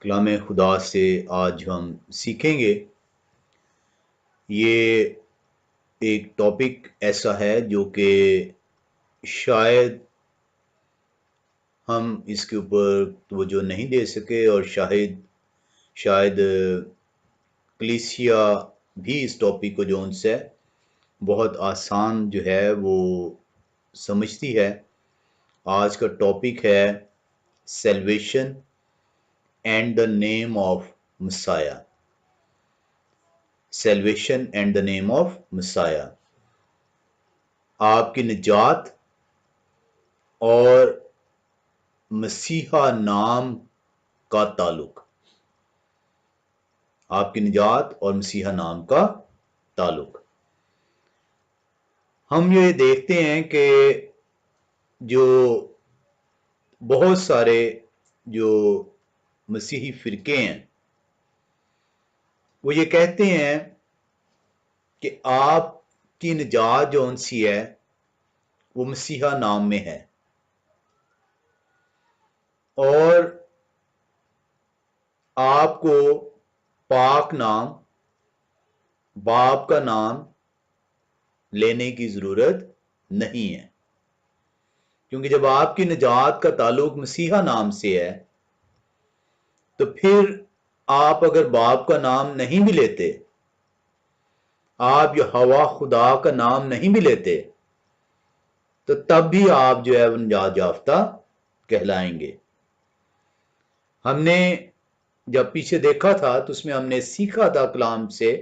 कलाम खुदा से आज हम सीखेंगे। ये एक टॉपिक ऐसा है जो कि शायद हम इसके ऊपर तवज्जो नहीं दे सके और शायद शायद कलीसिया भी इस टॉपिक को जो उनसे बहुत आसान जो है वो समझती है। आज का टॉपिक है salvation and the name of messiah. Salvation and the name of messiah, आपकी निजात और मसीहा नाम का ताल्लुक। आपकी निजात और मसीहा नाम का ताल्लुक। हम ये देखते हैं कि जो बहुत सारे जो मसीही फिरके हैं वो ये कहते हैं कि आपकी निजात जो उनसी है वो मसीहा नाम में है और आपको पाक नाम, बाप का नाम लेने की जरूरत नहीं है, क्योंकि जब आपकी निजात का ताल्लुक मसीहा नाम से है तो फिर आप अगर बाप का नाम नहीं भी लेते, आप यहोवा खुदा का नाम नहीं भी लेते, तो तब भी आप जो है निजात याफ्ता कहलाएंगे। हमने जब पीछे देखा था तो उसमें हमने सीखा था कलाम से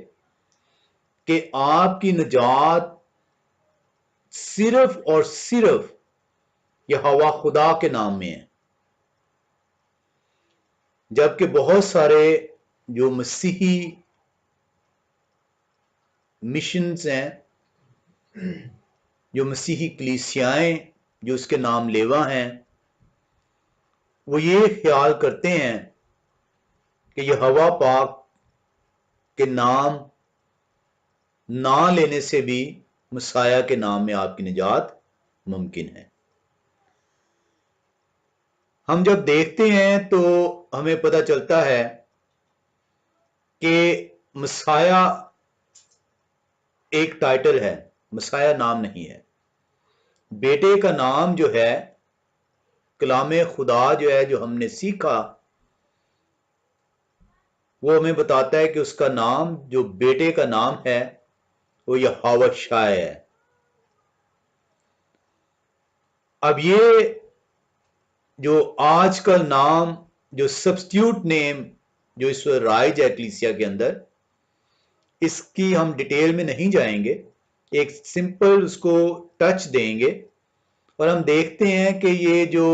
कि आपकी निजात सिर्फ और सिर्फ यहोवा खुदा के नाम में है, जबकि बहुत सारे जो मसीही मिशंस हैं, जो मसीही कलीसियाएं जो उसके नाम लेवा हैं, वो ये ख्याल करते हैं कि यहोवा पाक के नाम ना लेने से भी मसाया के नाम में आपकी निजात मुमकिन है। हम जब देखते हैं तो हमें पता चलता है कि मसाया एक टाइटल है, मसाया नाम नहीं है। बेटे का नाम जो है, कलामे खुदा जो है जो हमने सीखा, वो हमें बताता है कि उसका नाम, जो बेटे का नाम है, वो यहोवा शाय है। अब ये जो आजकल नाम, जो सब्स्टिट्यूट नेम जो इस राइज है कलीसिया के अंदर, इसकी हम डिटेल में नहीं जाएंगे, एक सिंपल उसको टच देंगे और हम देखते हैं कि ये जो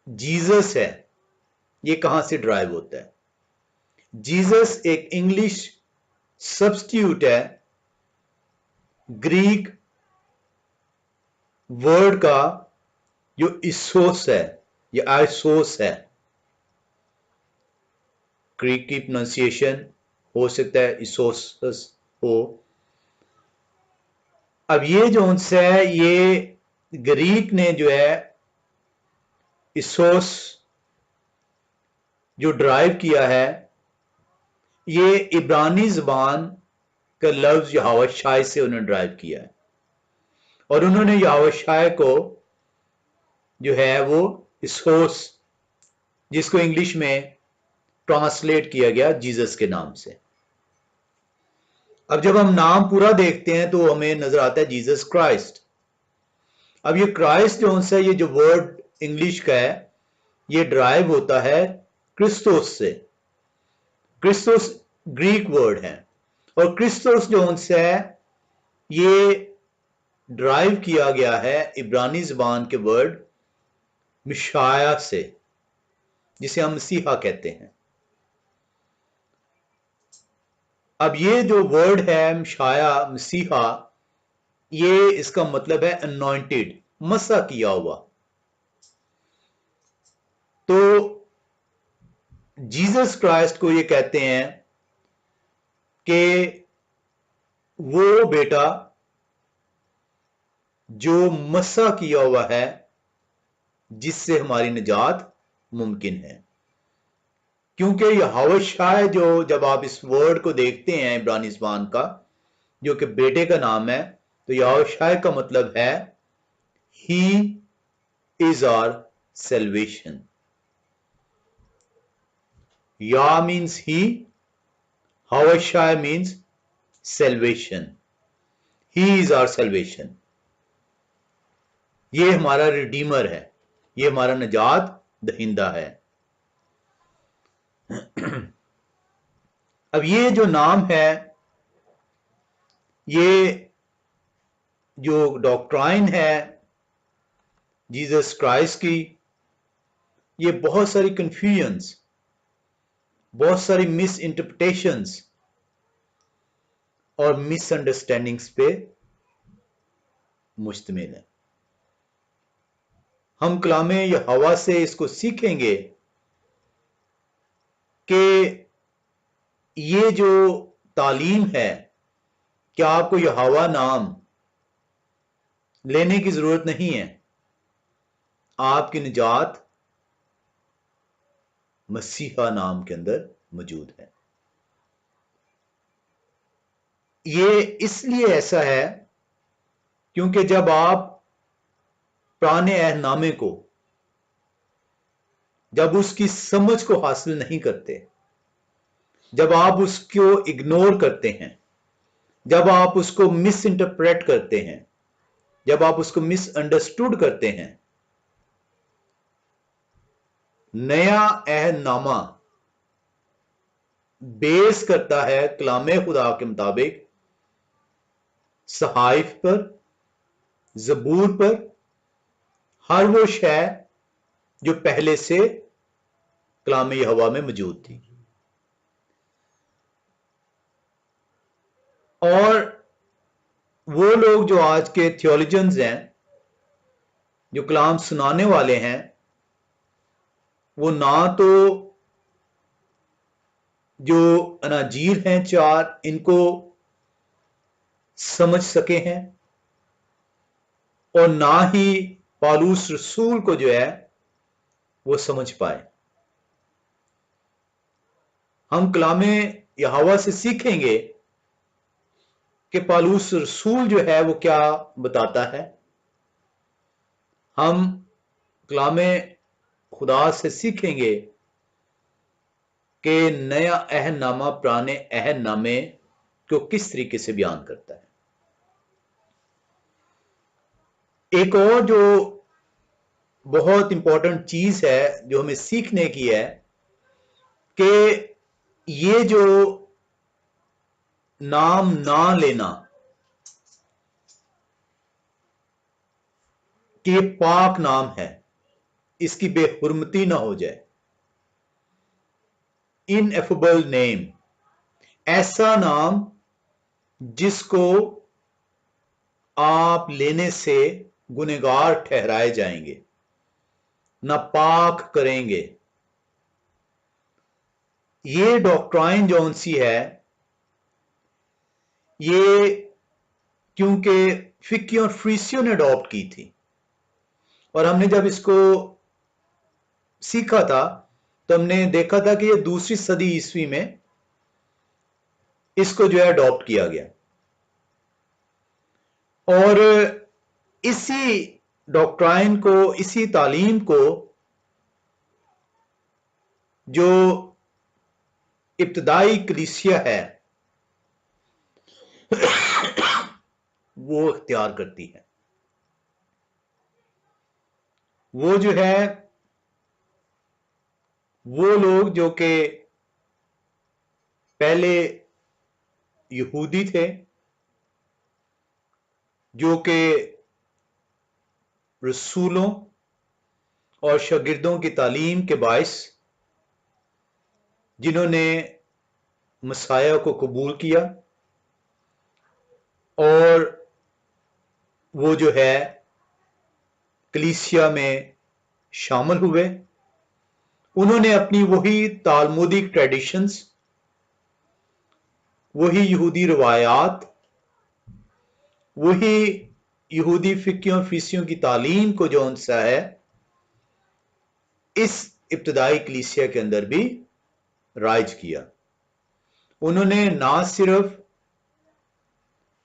जीसस है ये कहां से ड्राइव होता है। जीसस एक इंग्लिश सब्स्टिट्यूट है ग्रीक वर्ड का, जो इसोस है या आइसोस है। ग्रीक की प्रोनाउंसिएशन हो सकता है इसोसस हो। अब ये जो उनसे है, ये ग्रीक ने जो है इसोस जो ड्राइव किया है, ये इब्रानी जबान का लफ्ज यहोवा शाय से उन्होंने ड्राइव किया है और उन्होंने यहोवा शाय को जो है वो इसोस, जिसको इंग्लिश में ट्रांसलेट किया गया जीसस के नाम से। अब जब हम नाम पूरा देखते हैं तो हमें नजर आता है जीसस क्राइस्ट। अब ये क्राइस्ट जो है, ये जो वर्ड इंग्लिश का है, ये ड्राइव होता है क्रिस्तोस से। क्रिस्तोस ग्रीक वर्ड है और क्रिस्तोस जो उनसे है ये ड्राइव किया गया है इब्रानी जबान के वर्ड मिशाया से, जिसे हम मसीहा कहते हैं। अब ये जो वर्ड है मिशाया, मसीहा, ये इसका मतलब है अनॉइंटेड, मसा किया हुआ। तो जीसस क्राइस्ट को ये कहते हैं कि वो बेटा जो मसा किया हुआ है, जिससे हमारी निजात मुमकिन है, क्योंकि यहोवा शाय जो जब आप इस वर्ड को देखते हैं इब्रानी ज़बान का, जो कि बेटे का नाम है, तो यहोवा शाय का मतलब है ही इज आवर सेल्वेशन। या मीन्स ही, हवशाय means salvation, he is our salvation. ये हमारा रिडीमर है, ये हमारा निजात दहिंदा है। अब ये जो नाम है, ये जो डॉक्ट्राइन है जीसस क्राइस्ट की, ये बहुत सारी कंफ्यूजन्स, बहुत सारी मिस इंटरप्रिटेशंस और मिसअंडरस्टैंडिंग्स पे मुश्तमिल है। हम कलामे यहोवा से इसको सीखेंगे कि ये जो तालीम है, क्या आपको यहोवा नाम लेने की जरूरत नहीं है, आपकी निजात मसीहा नाम के अंदर मौजूद है। ये इसलिए ऐसा है क्योंकि जब आप पुराने अहदनामे को, जब उसकी समझ को हासिल नहीं करते, जब आप उसको इग्नोर करते हैं, जब आप उसको मिस इंटरप्रेट करते हैं, जब आप उसको मिसअंडरस्टूड करते हैं, नया अहदनामा बेस करता है कलामे खुदा के मुताबिक सहाइफ पर, जबूर पर, हर वो शय जो पहले से कलामे यहोवा में मौजूद थी। और वो लोग जो आज के थियोलॉजियंस हैं, जो कलाम सुनाने वाले हैं, वो ना तो जो अनाजीर हैं चार, इनको समझ सके हैं, और ना ही पालूस रसूल को जो है वो समझ पाए। हम कलामे यहोवा से सीखेंगे कि पालूस रसूल जो है वो क्या बताता है। हम कलामे खुदा से सीखेंगे कि नया अहदनामा पुराने अहदनामे को किस तरीके से बयान करता है। एक और जो बहुत इंपॉर्टेंट चीज है जो हमें सीखने की है कि ये जो नाम ना लेना, कि ये पाक नाम है, इसकी बेहुरमती ना हो जाए। इनएफेबल नेम, ऐसा नाम जिसको आप लेने से गुनहगार ठहराए जाएंगे, नापाक करेंगे। ये डॉक्ट्राइन जौन सी है, ये क्योंकि फिकी और फ्रीसियों ने अडॉप्ट की थी, और हमने जब इसको सीखा था तो हमने देखा था कि ये दूसरी सदी ईस्वी में इसको जो है अडॉप्ट किया गया। और इसी डॉक्ट्राइन को, इसी तालीम को जो इब्तदाई कलीसिया है वो इख्तियार करती है। वो जो है, वो लोग जो कि पहले यहूदी थे, जो कि रसूलों और शागिर्दों की तालीम के बायस, जिन्होंने मसाया को कबूल किया और वो जो है कलीसिया में शामिल हुए, उन्होंने अपनी वही तालमुदिक ट्रेडिशंस, वही यहूदी रवायात, वही यहूदी फिकियों फीसियों की तालीम को जो उनसा है, इब्तदाई कलीसिया के अंदर भी राज किया। उन्होंने ना सिर्फ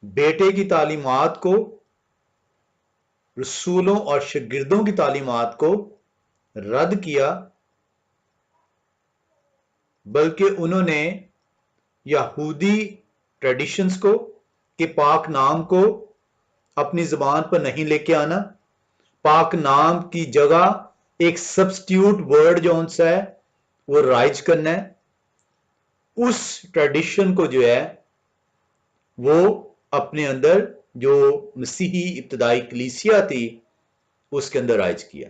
बेटे की तालीमात को, रसूलों और शागिर्दों की तालीमात को रद्द किया, बल्कि उन्होंने यहूदी ट्रेडिशंस को, कि पाक नाम को अपनी ज़बान पर नहीं लेके आना, पाक नाम की जगह एक सब्स्टिट्यूट वर्ड जो उनसा है वो राइज करना है, उस ट्रेडिशन को जो है वो अपने अंदर जो मसीही इब्तदाई कलीसिया थी उसके अंदर राइज किया,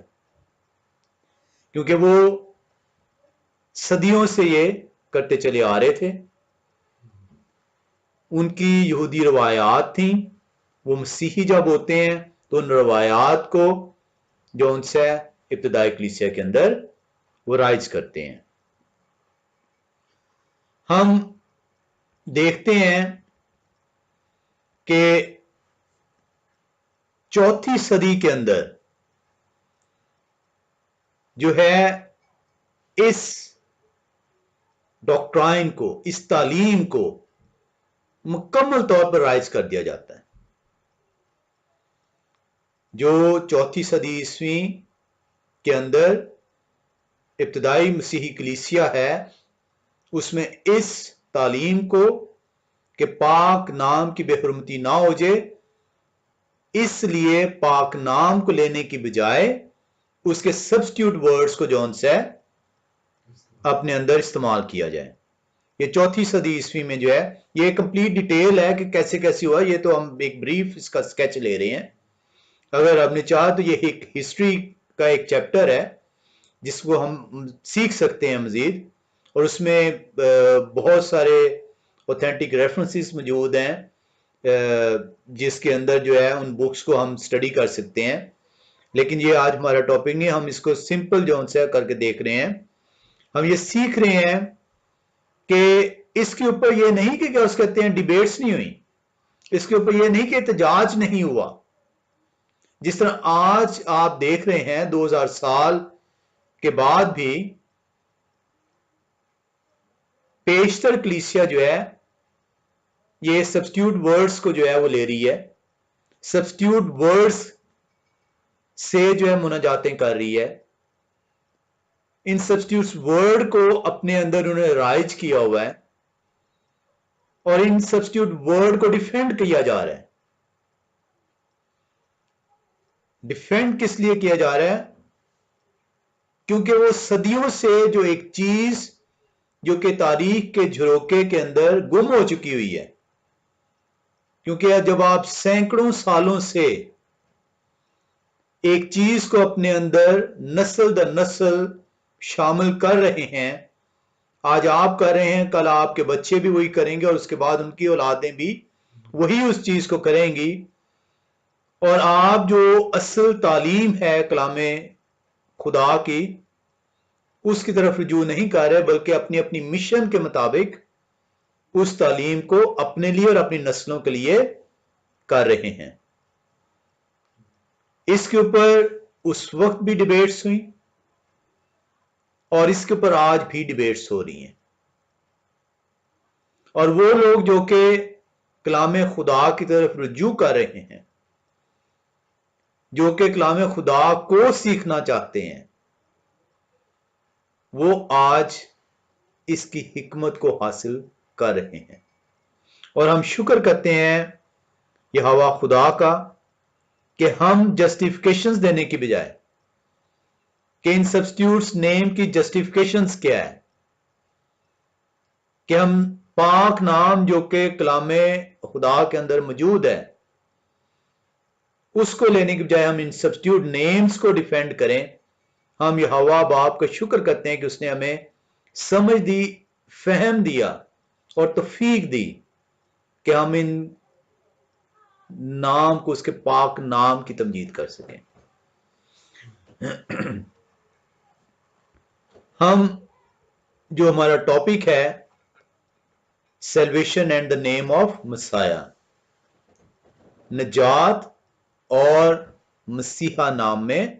क्योंकि वो सदियों से ये करते चले आ रहे थे। उनकी यहूदी रवायात थी, वो मसीही जब होते हैं तो उन रवायात को जो उनसे इब्तदाई कलीसिया के अंदर वो राइज करते हैं। हम देखते हैं कि चौथी सदी के अंदर जो है इस डॉक्ट्राइन को, इस तालीम को मुकम्मल तौर पर राइज कर दिया जाता है। जो चौथी सदी ईस्वी के अंदर इब्तदाई मसीही कलीसिया है उसमें इस तालीम को कि पाक नाम की बेहुरमती ना हो जाए, इसलिए पाक नाम को लेने की बजाय उसके सब्स्टिट्यूट वर्ड्स को जो उनसे अपने अंदर इस्तेमाल किया जाए। ये चौथी सदी ईस्वी में जो है, ये कंप्लीट डिटेल है कि कैसे कैसे हुआ, ये तो हम एक ब्रीफ इसका स्केच ले रहे हैं। अगर आपने चाहा तो ये एक हिस्ट्री का एक चैप्टर है जिसको हम सीख सकते हैं मजीद, और उसमें बहुत सारे ऑथेंटिक रेफरेंसेस मौजूद हैं जिसके अंदर जो है उन बुक्स को हम स्टडी कर सकते हैं। लेकिन ये आज हमारा टॉपिक नहीं, हम इसको सिंपल जो उनसे करके देख रहे हैं। हम ये सीख रहे हैं कि इसके ऊपर ये नहीं कि क्या उस कहते हैं डिबेट्स नहीं हुई, इसके ऊपर ये नहीं कि एहतजाज नहीं हुआ। जिस तरह आज आप देख रहे हैं 2000 साल के बाद भी पेशतर कलीसिया जो है ये सब्स्टिट्यूट वर्ड्स को जो है वो ले रही है, सब्स्टिट्यूट वर्ड्स से जो है मुनाजातें कर रही है। इन सब्स्टिट्यूट वर्ड को अपने अंदर उन्होंने राइज किया हुआ है और इन सब्स्टिट्यूट वर्ड को डिफेंड किया जा रहा है। डिफेंड किस लिए किया जा रहा है? क्योंकि वो सदियों से जो एक चीज जो कि तारीख के झरोके के अंदर गुम हो चुकी हुई है, क्योंकि जब आप सैकड़ों सालों से एक चीज को अपने अंदर नस्ल दर नस्ल शामिल कर रहे हैं, आज आप कर रहे हैं, कल आपके बच्चे भी वही करेंगे और उसके बाद उनकी औलादें भी वही उस चीज को करेंगी, और आप जो असल तालीम है कलामे खुदा की उसकी तरफ रुजू नहीं कर रहे, बल्कि अपनी अपनी मिशन के मुताबिक उस तालीम को अपने लिए और अपनी नस्लों के लिए कर रहे हैं। इसके ऊपर उस वक्त भी डिबेट्स हुई और इसके ऊपर आज भी डिबेट्स हो रही हैं, और वो लोग जो कि कलामे खुदा की तरफ रुजू कर रहे हैं, जो कि कलामे खुदा को सीखना चाहते हैं, वो आज इसकी हिकमत को हासिल कर रहे हैं। और हम शुक्र करते हैं यहोवा खुदा का कि हम जस्टिफिकेशंस देने की बजाय कि इन सब्स्टिट्यूट्स नेम की जस्टिफिकेशंस क्या है, कि हम पाक नाम जो कि कलामे खुदा के अंदर मौजूद है उसको लेने की बजाय हम इन सब्स्टिट्यूट नेम्स को डिफेंड करें। हम यहोवा बाप का शुक्र करते हैं कि उसने हमें समझ दी, फहम दिया और तौफीक दी कि हम इन नाम को, उसके पाक नाम की तमजीद कर सकें। हम जो हमारा टॉपिक है salvation and the name of messiah, निजात और मसीहा नाम में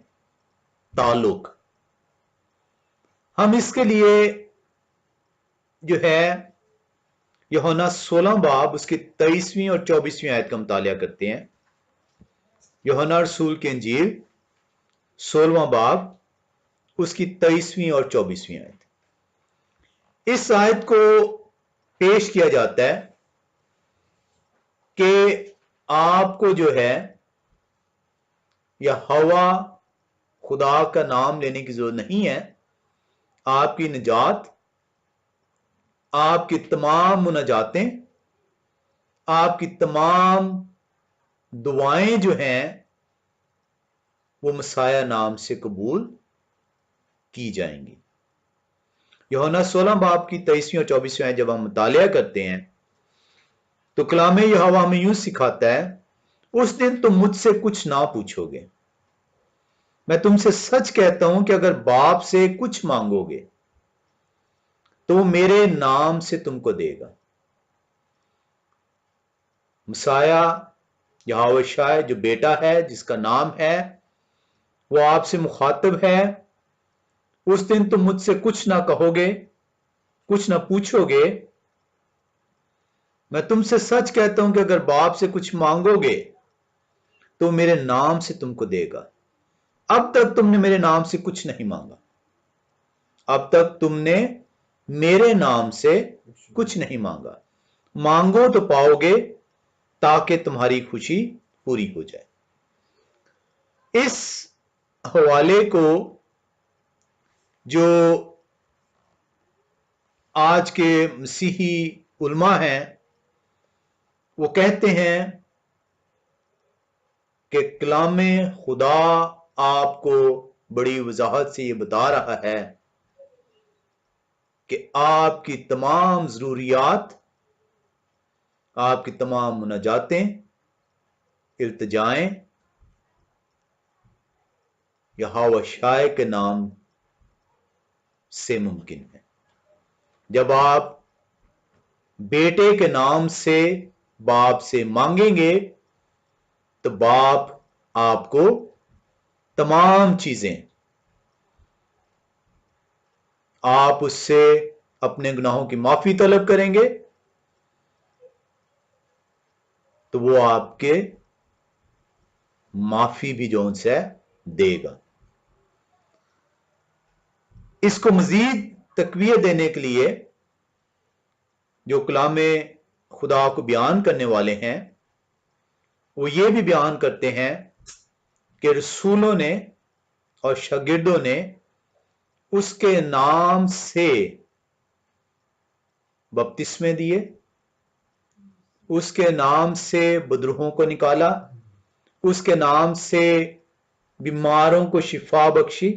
ताल्लुक। हम इसके लिए जो है यूहन्ना 16 बाब उसकी 23वीं और 24वीं आयत का मुतालिया करते हैं। यूहन्ना रसूल की इंजील 16वां बाब उसकी 23वीं और 24वीं आयत। इस आयत को पेश किया जाता है कि आपको जो है यहोवा खुदा का नाम लेने की जरूरत नहीं है। आपकी निजात, आपकी तमाम मुनाजातें, आपकी तमाम दुआएं जो हैं वो मसाया नाम से कबूल की जाएंगी। यूहन्ना 16 बाब की 23वीं और 24वीं आयत जब हम मुतालिया करते हैं तो कलाम यहोवा हमें यूं सिखाता है, उस दिन तुम मुझसे कुछ ना पूछोगे। मैं तुमसे सच कहता हूं कि अगर बाप से कुछ मांगोगे तो वो मेरे नाम से तुमको देगा। मसाया यहोवा शाह जो बेटा है, जिसका नाम है, वो आपसे मुखातब है। उस दिन तुम मुझसे कुछ ना कहोगे, कुछ ना पूछोगे। मैं तुमसे सच कहता हूं कि अगर बाप से कुछ मांगोगे तो मेरे नाम से तुमको देगा। अब तक तुमने मेरे नाम से कुछ नहीं मांगा। अब तक तुमने मेरे नाम से कुछ नहीं मांगा। मांगो तो पाओगे ताकि तुम्हारी खुशी पूरी हो जाए। इस हवाले को जो आज के मसीही उलमा हैं वो कहते हैं कि कलामे खुदा आपको बड़ी वजाहत से ये बता रहा है कि आपकी तमाम जरूरियात, आपकी तमाम मुनाजातें, इल्तिजाएं यहोवा शाह के नाम से मुमकिन है। जब आप बेटे के नाम से बाप से मांगेंगे तो बाप आपको तमाम चीजें, आप उससे अपने गुनाहों की माफी तलब करेंगे तो वो आपके माफी भी जो उनसे देगा। इसको मजीद तकवीत देने के लिए जो कलामे खुदा को बयान करने वाले हैं वो ये भी बयान करते हैं कि रसूलों ने और शागिर्दों ने उसके नाम से बपतिस्मे दिए, उसके नाम से बदरूहों को निकाला, उसके नाम से बीमारों को शिफा बख्शी।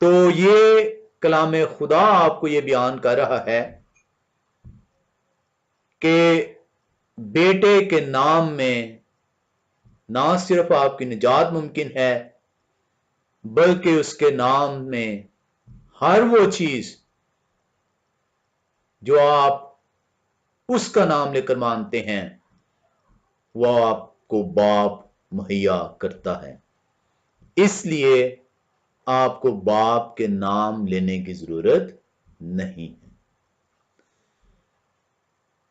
तो ये कलाम खुदा आपको ये बयान कर रहा है कि बेटे के नाम में ना सिर्फ आपकी निजात मुमकिन है बल्कि उसके नाम में हर वो चीज जो आप उसका नाम लेकर मानते हैं वह आपको बाप मुहैया करता है। इसलिए आपको बाप के नाम लेने की जरूरत नहीं है।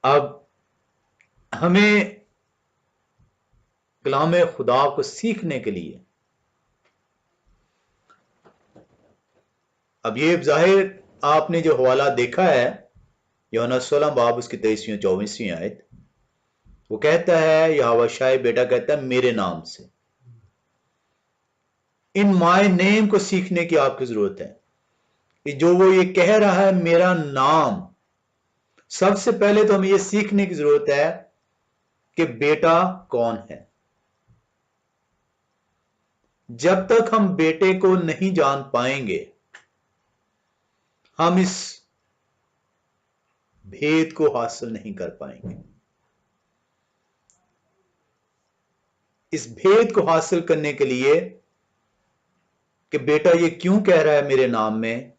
अब हमें कलाम खुदा को सीखने के लिए, अब ये जाहिर आपने जो हवाला देखा है यूहन्ना 16 बाब उसकी 23वीं 24वीं आयत, वो कहता है यहोवा शाह बेटा कहता है मेरे नाम से। इन माय नेम को सीखने की आपकी जरूरत है कि जो वो ये कह रहा है मेरा नाम, सबसे पहले तो हमें ये सीखने की जरूरत है कि बेटा कौन है। जब तक हम बेटे को नहीं जान पाएंगे हम इस भेद को हासिल नहीं कर पाएंगे। इस भेद को हासिल करने के लिए कि बेटा ये क्यों कह रहा है मेरे नाम में,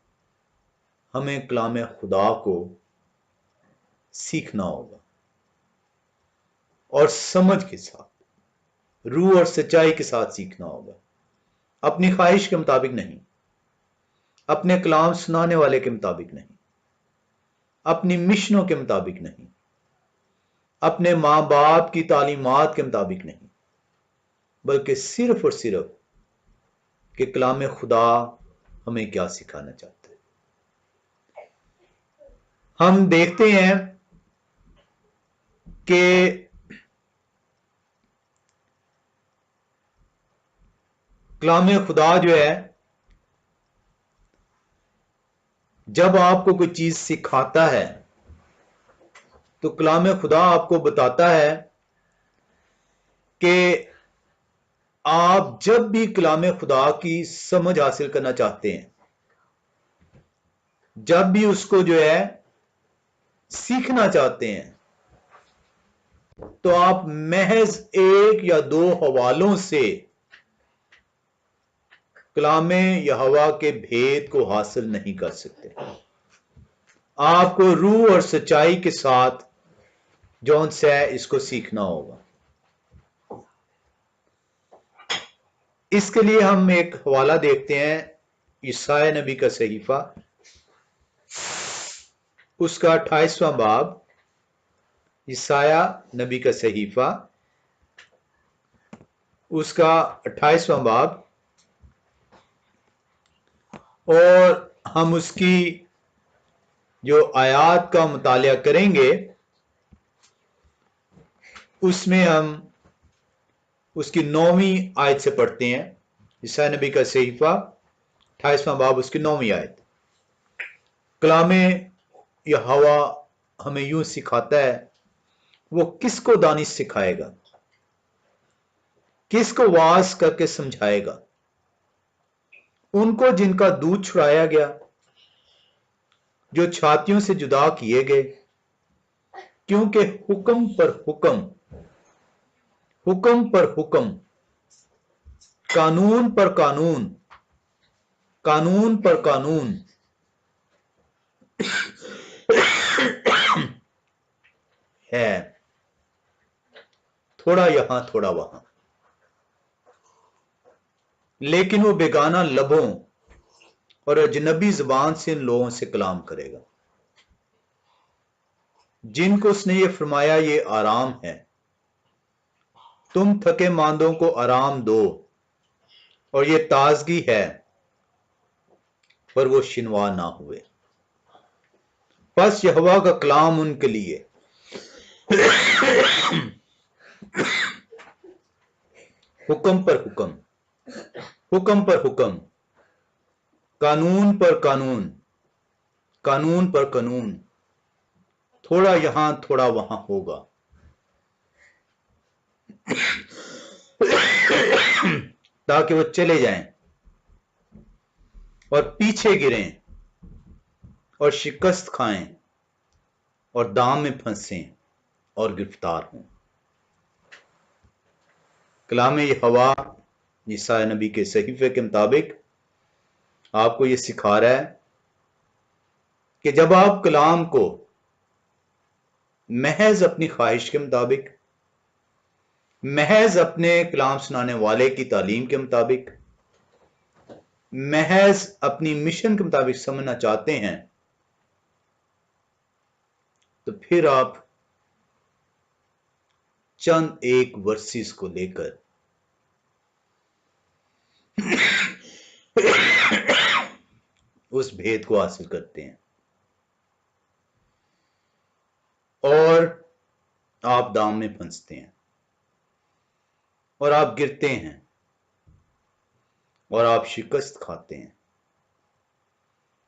हमें कलाम खुदा को सीखना होगा और समझ के साथ, रूह और सच्चाई के साथ सीखना होगा, अपनी ख्वाहिश के मुताबिक नहीं। अपने कलाम सुनाने वाले के मुताबिक नहीं, अपनी मिशनों के मुताबिक नहीं, अपने मां बाप की तालीमात के मुताबिक नहीं, बल्कि सिर्फ और सिर्फ कि कलाम खुदा हमें क्या सिखाना चाहता है। हम देखते हैं कि कलाम खुदा जो है, जब आपको कोई चीज सिखाता है तो कलाम खुदा आपको बताता है कि आप जब भी कलाम खुदा की समझ हासिल करना चाहते हैं, जब भी उसको जो है सीखना चाहते हैं, तो आप महज एक या दो हवालों से कलामे यहोवा के भेद को हासिल नहीं कर सकते। आपको रूह और सच्चाई के साथ जौन से इसको सीखना होगा। इसके लिए हम एक हवाला देखते हैं, ईसाया नबी का सहीफा, उसका 28वां बाब। ईसाया नबी का सहीफा, उसका 28वां बाब, और हम उसकी जो आयात का मुतालिया करेंगे उसमें हम उसकी 9वीं आयत से पढ़ते हैं। ईसाया नबी का सहीफा 28वां बाब, उसकी 9वीं आयत। कलामे यहोवा हमें यूं सिखाता है, वो किसको दानिश सिखाएगा, किसको वास करके समझाएगा? उनको जिनका दूध छुड़ाया गया, जो छातियों से जुदा किए गए, क्योंकि हुक्म पर हुक्म, हुक्म पर हुक्म, कानून पर कानून, कानून पर कानून है, थोड़ा यहां थोड़ा वहां, लेकिन वो बेगाना लबों और अजनबी जुबान से इन लोगों से कलाम करेगा, जिनको उसने ये फरमाया ये आराम है। तुम थके मांदों को आराम दो, और ये ताजगी है, पर वो शिनवा ना हुए। बस यहोवा का कलाम उनके लिए हुक्म पर हुक्म, हुक्म पर हुक्म, कानून पर कानून, कानून पर कानून, थोड़ा यहां थोड़ा वहां होगा, ताकि वो चले जाएं और पीछे गिरें और शिकस्त खाएं और दाम में फंसें और गिरफ्तार हों। कलाम यहोवा ईसाया नबी के सहीफे के मुताबिक आपको यह सिखा रहा है कि जब आप कलाम को महज अपनी ख्वाहिश के मुताबिक, महज अपने कलाम सुनाने वाले की तालीम के मुताबिक, महज अपनी मिशन के मुताबिक समझना चाहते हैं, तो फिर आप चंद एक वर्सेस को लेकर उस भेद को हासिल करते हैं और आप दाम में फंसते हैं और आप गिरते हैं और आप शिकस्त खाते हैं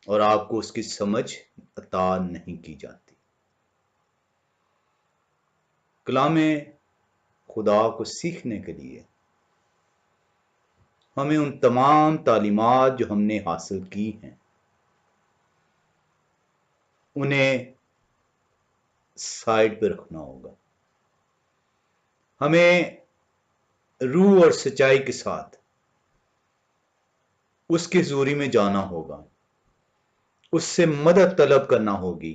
और आपको उसकी समझ अता नहीं की जाती। कलामे खुदा को सीखने के लिए हमें उन तमाम तालीमात जो हमने हासिल की हैं उन्हें साइड पर रखना होगा। हमें रूह और सच्चाई के साथ उसकी हुजूरी में जाना होगा, उससे मदद तलब करना होगी,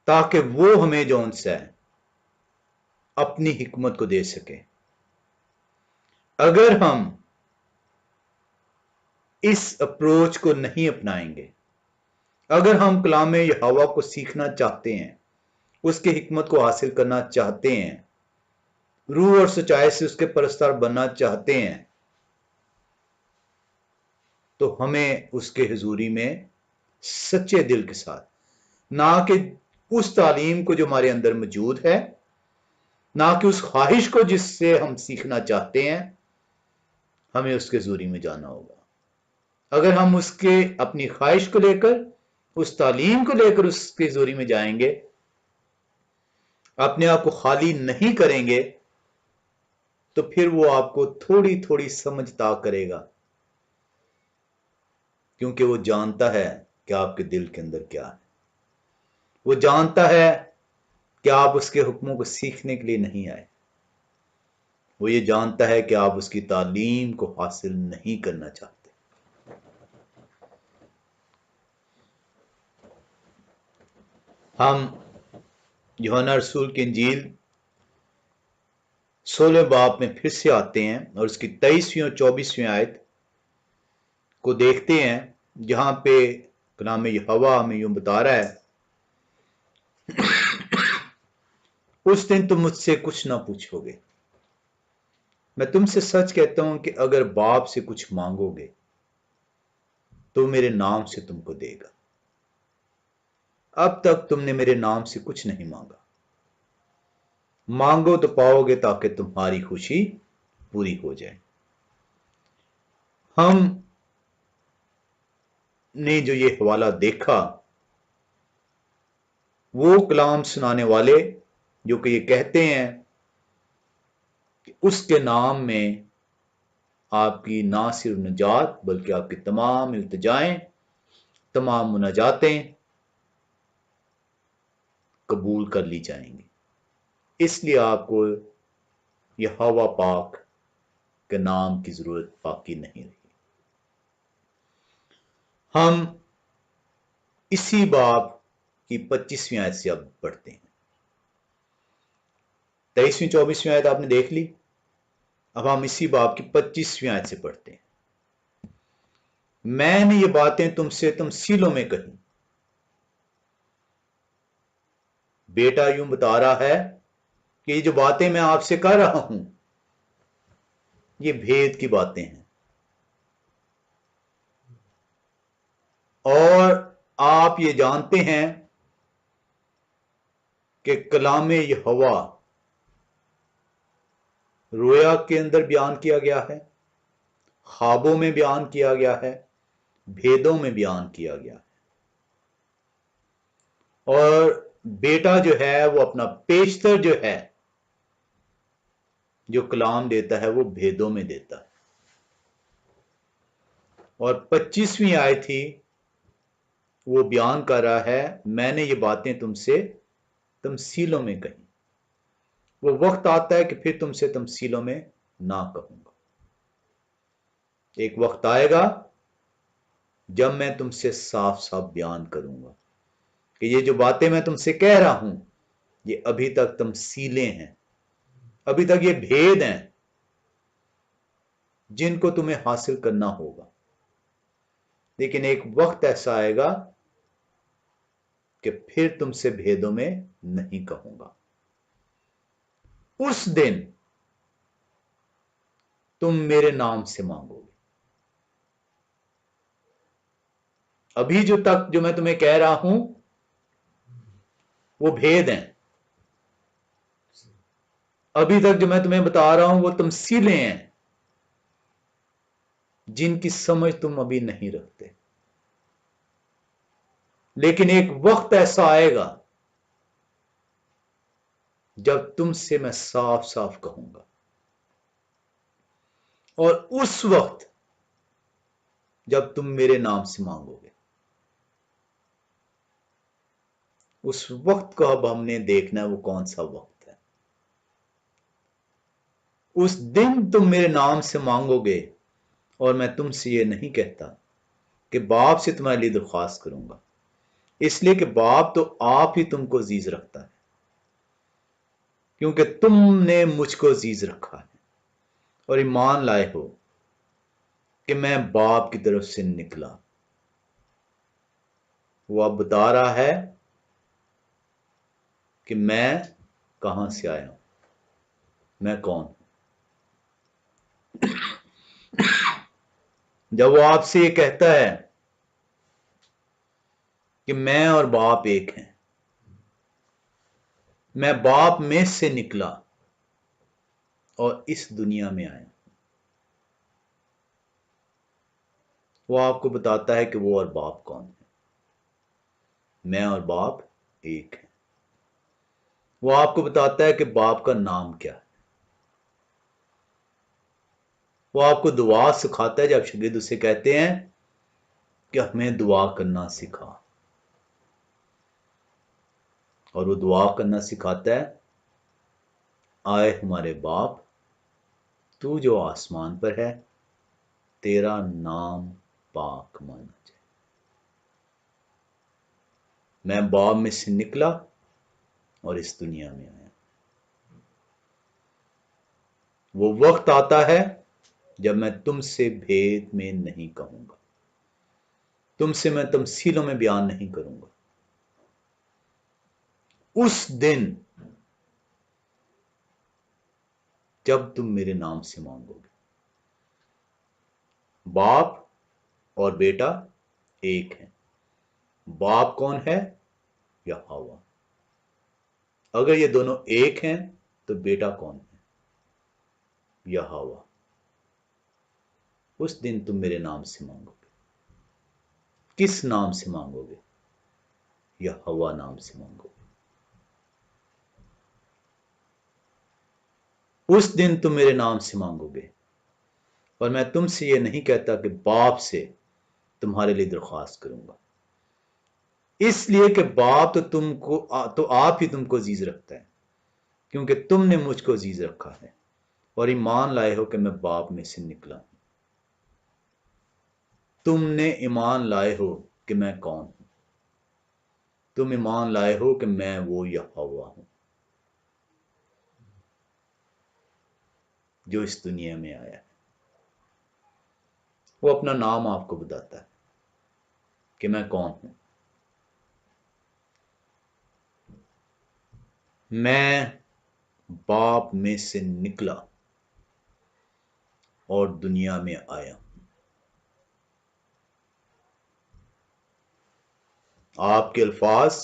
ताकि वो हमें जौन सा अपनी हिकमत को दे सके। अगर हम इस अप्रोच को नहीं अपनाएंगे, अगर हम कलाम यहोवा को सीखना चाहते हैं, उसकी हिकमत को हासिल करना चाहते हैं, रूह और सच्चाई से उसके परस्तार बनना चाहते हैं, तो हमें उसके हुजूरी में सच्चे दिल के साथ, ना कि उस तालीम को जो हमारे अंदर मौजूद है, ना कि उस ख्वाहिश को जिससे हम सीखना चाहते हैं, हमें उसके हुजूरी में जाना होगा। अगर हम उसके अपनी ख्वाहिश को लेकर, उस तालीम को लेकर उसके हुजूरी में जाएंगे, अपने आप को खाली नहीं करेंगे, तो फिर वो आपको थोड़ी थोड़ी समझता करेगा, क्योंकि वो जानता है कि आपके दिल के अंदर क्या है। वो जानता है कि आप उसके हुक्मों को सीखने के लिए नहीं आए। वो ये जानता है कि आप उसकी तालीम को हासिल नहीं करना चाहते। हम यूहन्ना रसूल की इंजील 16 बाब में फिर से आते हैं और उसकी 23वीं और 24वीं आयत को देखते हैं, जहां पे कलाम यहोवा हमें यूं बता रहा है, उस दिन तुम मुझसे कुछ ना पूछोगे, मैं तुमसे सच कहता हूं कि अगर बाप से कुछ मांगोगे तो मेरे नाम से तुमको देगा। अब तक तुमने मेरे नाम से कुछ नहीं मांगा, मांगो तो पाओगे ताकि तुम्हारी खुशी पूरी हो जाए। हम ने जो ये हवाला देखा, वो कलाम सुनाने वाले जो कि ये कहते हैं कि उसके नाम में आपकी ना सिर्फ निजात बल्कि आपकी तमाम इल्तिजाएं, तमाम मुनाजातें कबूल कर ली जाएंगी। इसलिए आपको यहोवा पाक के नाम की जरूरत बाकी नहीं रही। हम इसी बाब की 25वीं आयत से अब पढ़ते हैं। 23वीं 24वीं आयत आपने देख ली, अब हम इसी बाब की 25वीं आयत से पढ़ते हैं। मैंने ये बातें तुमसे तमसीलों में कही। बेटा यूं बता रहा है कि ये जो बातें मैं आपसे कर रहा हूं, ये भेद की बातें हैं, और आप ये जानते हैं कि कलाम यहोवा रोया के अंदर बयान किया गया है, ख्वाबों में बयान किया गया है, भेदों में बयान किया गया है। और बेटा जो है वो अपना पेशतर जो है, जो कलाम देता है, वो भेदों में देता है। और 25वीं आयत थी, वो बयान कर रहा है, मैंने ये बातें तुमसे तमसीलों में कही। वो वक्त आता है कि फिर तुमसे तमसीलों में ना कहूंगा। एक वक्त आएगा जब मैं तुमसे साफ साफ बयान करूंगा कि ये जो बातें मैं तुमसे कह रहा हूं, ये अभी तक तमसीलें हैं, अभी तक ये भेद हैं जिनको तुम्हें हासिल करना होगा। लेकिन एक वक्त ऐसा आएगा कि फिर तुमसे भेदों में नहीं कहूंगा। उस दिन तुम मेरे नाम से मांगोगे। अभी जो मैं तुम्हें कह रहा हूं, वो भेद हैं। अभी तक जो मैं तुम्हें बता रहा हूं, वो तमसीलें हैं जिनकी समझ तुम अभी नहीं रखते। लेकिन एक वक्त ऐसा आएगा जब तुमसे मैं साफ साफ कहूंगा, और उस वक्त जब तुम मेरे नाम से मांगोगे, उस वक्त को अब हमने देखना है, वो कौन सा वक्त है। उस दिन तुम मेरे नाम से मांगोगे, और मैं तुमसे ये नहीं कहता कि बाप से तुम्हारे लिए दरख्वास्त करूंगा, इसलिए कि बाप तो आप ही तुमको अजीज रखता है, क्योंकि तुमने मुझको अजीज रखा है और ईमान लाए हो। कि मैं बाप की तरफ से निकला। वो अब बता रहा है कि मैं कहां से आया हूं, मैं कौन हूं। जब वो आपसे ये कहता है कि मैं और बाप एक हैं, मैं बाप में से निकला और इस दुनिया में आया, वो आपको बताता है कि वो और बाप कौन है। मैं और बाप एक है। वो आपको बताता है कि बाप का नाम क्या है। वो आपको दुआ सिखाता है। जब शागिर्द उसे कहते हैं कि हमें दुआ करना सिखा, और वो दुआ करना सिखाता है, आए हमारे बाप, तू जो आसमान पर है, तेरा नाम पाक माना जाए। मैं बाप में से निकला और इस दुनिया में आया। वो वक्त आता है जब मैं तुमसे भेद में नहीं कहूंगा, तुमसे मैं तमसीलों में बयान नहीं करूंगा। उस दिन जब तुम मेरे नाम से मांगोगे। बाप और बेटा एक है। बाप कौन है? यहोवा। अगर ये दोनों एक हैं तो बेटा कौन है? यहोवा। उस दिन तुम मेरे नाम से मांगोगे। किस नाम से मांगोगे? यहोवा नाम से मांगोगे। उस दिन तुम मेरे नाम से मांगोगे। और मैं तुमसे ये नहीं कहता कि बाप से तुम्हारे लिए दरख्वास्त करूंगा, इसलिए कि बाप तो तुमको तो आप ही तुमको अजीज रखता है, क्योंकि तुमने मुझको अजीज रखा है और ईमान लाए हो कि मैं बाप में से निकला हूं। तुमने ईमान लाए हो कि मैं कौन हूं। तुम ईमान लाए हो कि मैं वो यहोवा हूं जो इस दुनिया में आया है। वो अपना नाम आपको बताता है कि मैं कौन हूं। मैं बाप में से निकला और दुनिया में आया। आपके अल्फाज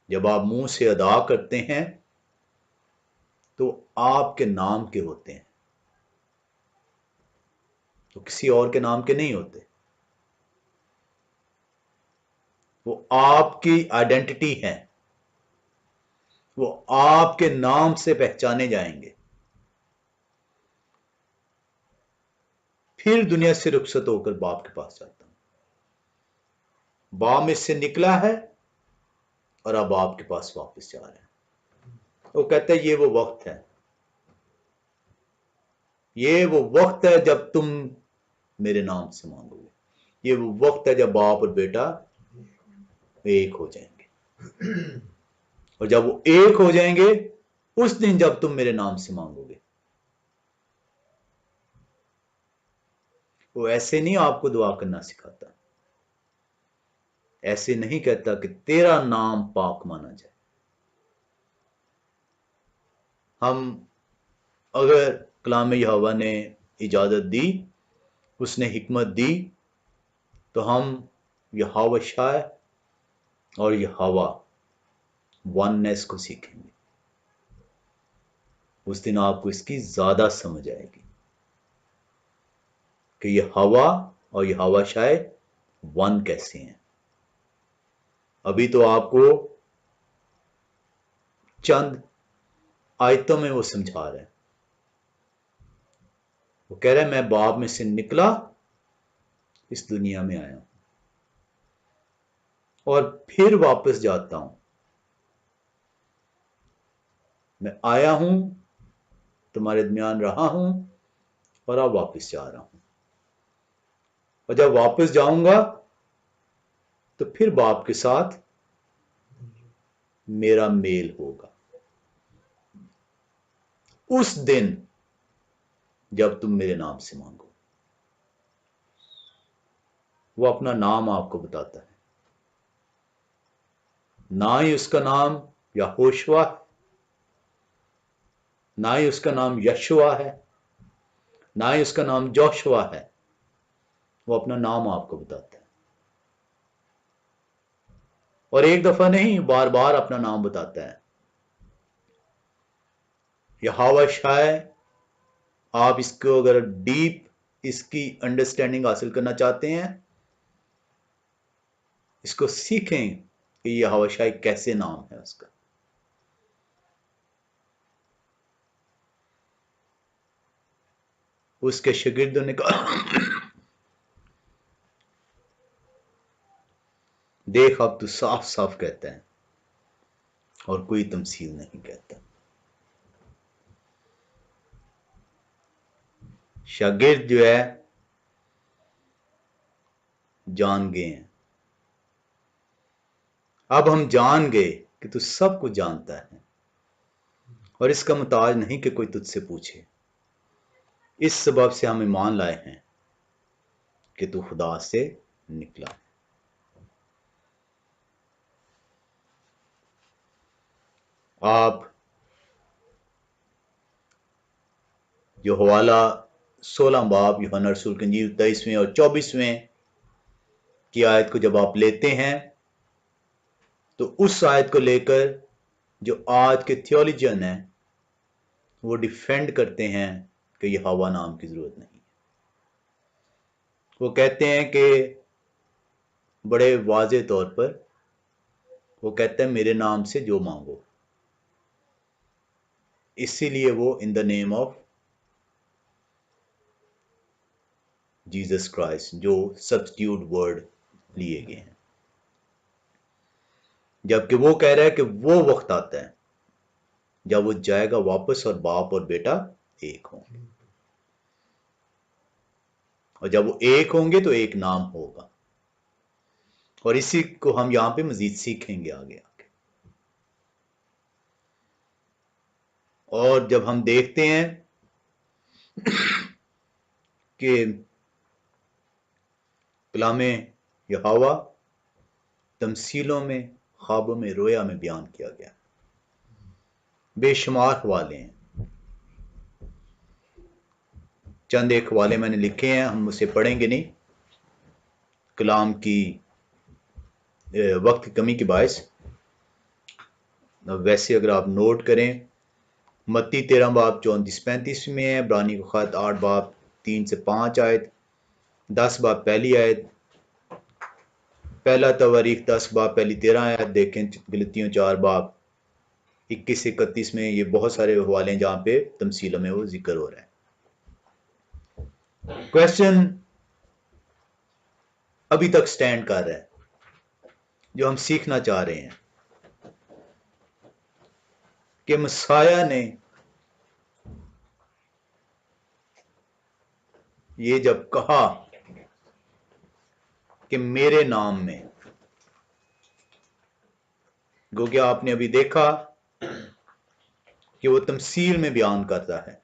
जब आप मुंह से अदा करते हैं तो आपके नाम के होते हैं, तो किसी और के नाम के नहीं होते। वो आपकी आइडेंटिटी है। वो आपके नाम से पहचाने जाएंगे। फिर दुनिया से रुखसत होकर बाप के पास जाता हूं। बाप में से निकला है और अब आपके पास वापस जा रहा है। वो कहते हैं ये वो वक्त है, ये वो वक्त है जब तुम मेरे नाम से मांगोगे। ये वो वक्त है जब बाप और बेटा एक हो जाएंगे। और जब वो एक हो जाएंगे उस दिन जब तुम मेरे नाम से मांगोगे। वो ऐसे नहीं आपको दुआ करना सिखाता, ऐसे नहीं कहता कि तेरा नाम पाक माना जाए। हम अगर कलाम यहोवा ने इजाजत दी, उसने हिकमत दी, तो हम यहोवा शाह और यहोवा वननेस को सीखेंगे। उस दिन आपको इसकी ज्यादा समझ आएगी कि यहोवा और यहोवा शाह वन कैसे हैं। अभी तो आपको चंद आयतों में वो समझा रहे हैं। वो कह रहे हैं मैं बाप में से निकला, इस दुनिया में आया और फिर वापस जाता हूं। मैं आया हूं, तुम्हारे दरमियान रहा हूं और अब वापस जा रहा हूं। और जब वापस जाऊंगा तो फिर बाप के साथ मेरा मेल होगा। उस दिन जब तुम मेरे नाम से मांगो। वो अपना नाम आपको बताता है। ना ही उसका नाम यहोशुआ, ना ही उसका नाम यशुआ है, ना ही उसका नाम जोशुआ है। वो अपना नाम आपको बताता है, और एक दफा नहीं, बार बार अपना नाम बताता है। यहोवा शाय, आप इसको अगर डीप इसकी अंडरस्टैंडिंग हासिल करना चाहते हैं, इसको सीखें कि यहोवा शाय कैसे नाम है उसका। उसके शागिर्दों ने कहा, देख अब तू साफ साफ कहता है और कोई तमसील नहीं कहता। शागिर्द जो है जान गए हैं। अब हम जान गए कि तू सब कुछ जानता है और इसका मुताज नहीं कि कोई तुझसे पूछे। इस सबब से हम ईमान लाए हैं कि तू खुदा से निकला। आप जो हवाला 16 बाब यूहन्ना रसूल की इंजील 23वें और 24वें की आयत को जब आप लेते हैं, तो उस आयत को लेकर जो आज के थियोलॉजियन हैं वो डिफेंड करते हैं कि यहोवा नाम की जरूरत नहीं है। वो कहते हैं कि बड़े वाजे तौर पर वो कहते हैं मेरे नाम से जो मांगो, इसीलिए वो in the name of Jesus Christ जो सब्स्टिट्यूट वर्ड लिए गए हैं। जबकि वो कह रहा है कि वो वक्त आता है जब वो जाएगा वापस और बाप और बेटा एक होंगे, और जब वो एक होंगे तो एक नाम होगा। और इसी को हम यहां पे मजीद सीखेंगे आगे आगे। और जब हम देखते हैं कि कलामे यहोवा तमसीलों में, ख्वाबों में, रोया में बयान किया गया, बेशुमार हवाले हैं। चंद एक हवाले मैंने लिखे हैं, हम उसे पढ़ेंगे नहीं, कलाम की वक्त की कमी के बायस। वैसे अगर आप नोट करें, मत्ती 13 बाब 34-35 में है, इब्रानी को खत 8 बाब 3 से 5 आयत, 10 बाब पहली आयत, पहला तवारीख 10 बाब पहली 13 आयत देखें, गलतियों 4 बाब 21 से 31 में। ये बहुत सारे हवाले हैं जहां पे तमसीलों में वो जिक्र हो रहा है। क्वेश्चन अभी तक स्टैंड कर रहा है जो हम सीखना चाह रहे हैं कि मसाया ने ये जब कहा कि मेरे नाम में, क्योंकि आपने अभी देखा कि वो तमसील में बयान करता है,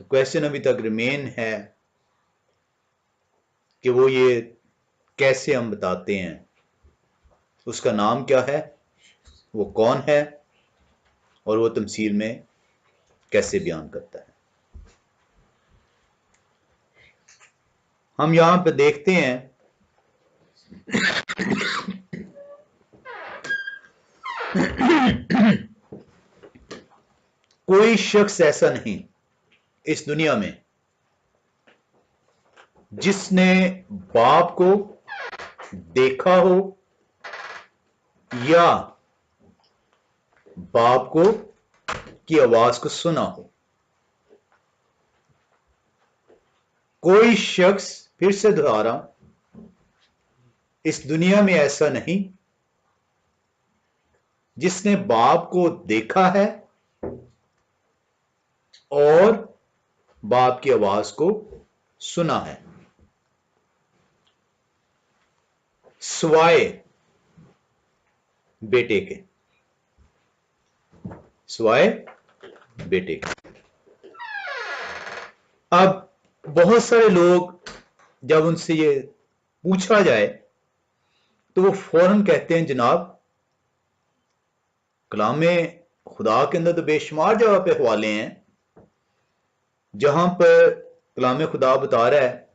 तो क्वेश्चन अभी तक रिमेन है कि वो ये कैसे हम बताते हैं, उसका नाम क्या है, वो कौन है, और वो तमसील में कैसे बयान करता है। हम यहां पे देखते हैं कोई शख्स ऐसा नहीं इस दुनिया में जिसने बाप को देखा हो या बाप को की आवाज को सुना हो। कोई शख्स, फिर से दोहरा, इस दुनिया में ऐसा नहीं जिसने बाप को देखा है और बाप की आवाज को सुना है, सिवाय बेटे के, सिवाय बेटे के। अब बहुत सारे लोग जब उनसे ये पूछा जाए तो वो फौरन कहते हैं, जनाब कलाम खुदा के अंदर तो बेशुमार जगह पे हवाले हैं जहां पर कलाम खुदा बता रहा है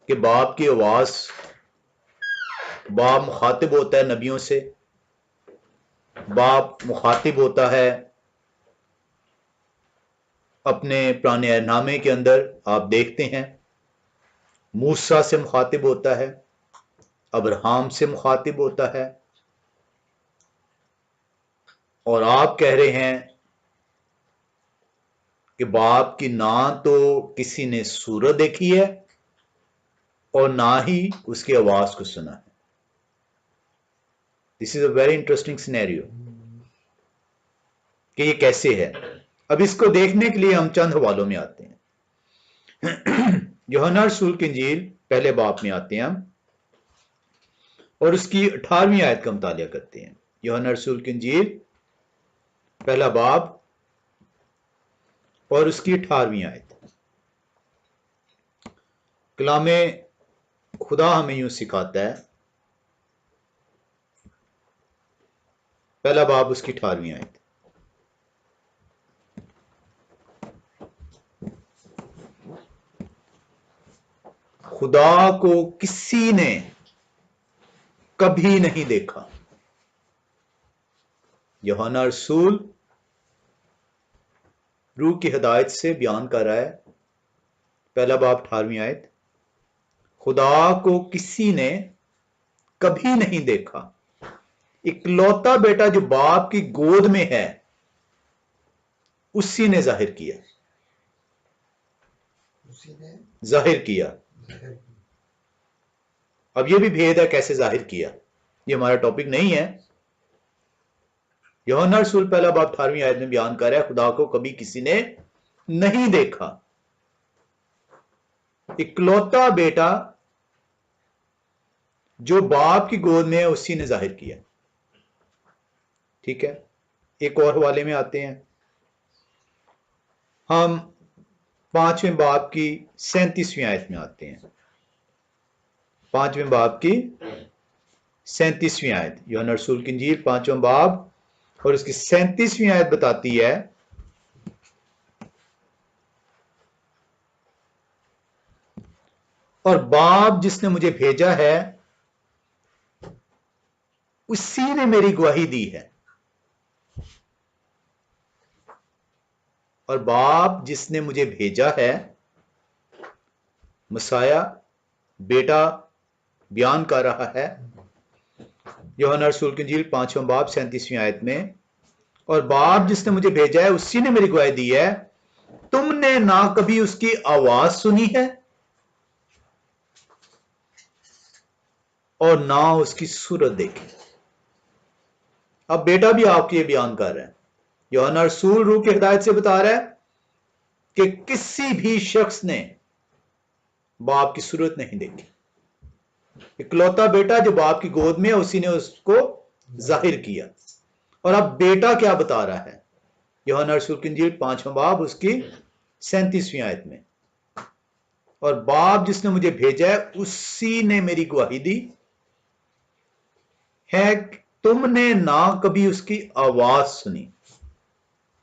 कि बाप की आवाज, बाप मुखातिब होता है नबियों से, बाप मुखातिब होता है अपने पुराने अहदनामे के अंदर, आप देखते हैं मूसा से मुखातिब होता है, अब्राहम से मुखातिब होता है, और आप कह रहे हैं कि बाप की ना तो किसी ने सूरत देखी है और ना ही उसकी आवाज को सुना है। This is a very interesting scenario कि ये कैसे है। अब इसको देखने के लिए हम चंद हवालों में आते हैं। यूहन्ना रसूल की इंजील पहले बाब में आते हैं हम और उसकी 18वीं आयत का मुतालिया करते हैं। यूहन्ना रसूल की इंजील पहला बाब और उसकी 18वीं आयत। कलामे खुदा हमें यूं सिखाता है, पहला बाब उसकी 18वीं आयत। खुदा को किसी ने कभी नहीं देखा। यूहन्ना रसूल रूह की हिदायत से बयान कर रहा है, पहला बाब 18वीं आयत, खुदा को किसी ने कभी नहीं देखा, इकलौता बेटा जो बाप की गोद में है उसी ने जाहिर किया। जाहिर किया। अब यह भी भेद है कैसे जाहिर किया, ये हमारा टॉपिक नहीं है। यूहन्ना रसूल पहला बाब 18वीं आयत में बयान कर रहा है, खुदा को कभी किसी ने नहीं देखा, इकलौता बेटा जो बाप की गोद में है उसी ने जाहिर किया। ठीक है, एक और हवाले में आते हैं हम, 5वें बाब की 37वीं आयत में आते हैं। 5वें बाब की 37वीं आयत, यूहन्ना रसूल की इंजील 5वां बाब और इसकी 37वीं आयत बताती है, और बाप जिसने मुझे भेजा है उसी ने मेरी गवाही दी है। और बाप जिसने मुझे भेजा है, मसाया बेटा बयान कर रहा है यूहन्ना रसूल की इंजील 5वां बाब 37वीं आयत में, और बाप जिसने मुझे भेजा है उसी ने मेरी गवाही दी है, तुमने ना कभी उसकी आवाज सुनी है और ना उसकी सूरत देखी। अब बेटा भी आपके बयान कर रहा है, यूहन्ना रसूल रूह की हिदायत से बता रहा है कि किसी भी शख्स ने बाप की सूरत नहीं देखी, इकलौता बेटा जो बाप की गोद में है उसी ने उसको जाहिर किया। और अब बेटा क्या बता रहा है, यूहन्ना रसूल की इंजील 5वां बाब उसकी 37वीं आयत में, और बाप जिसने मुझे भेजा है उसी ने मेरी गवाही दी है, तुमने ना कभी उसकी आवाज सुनी।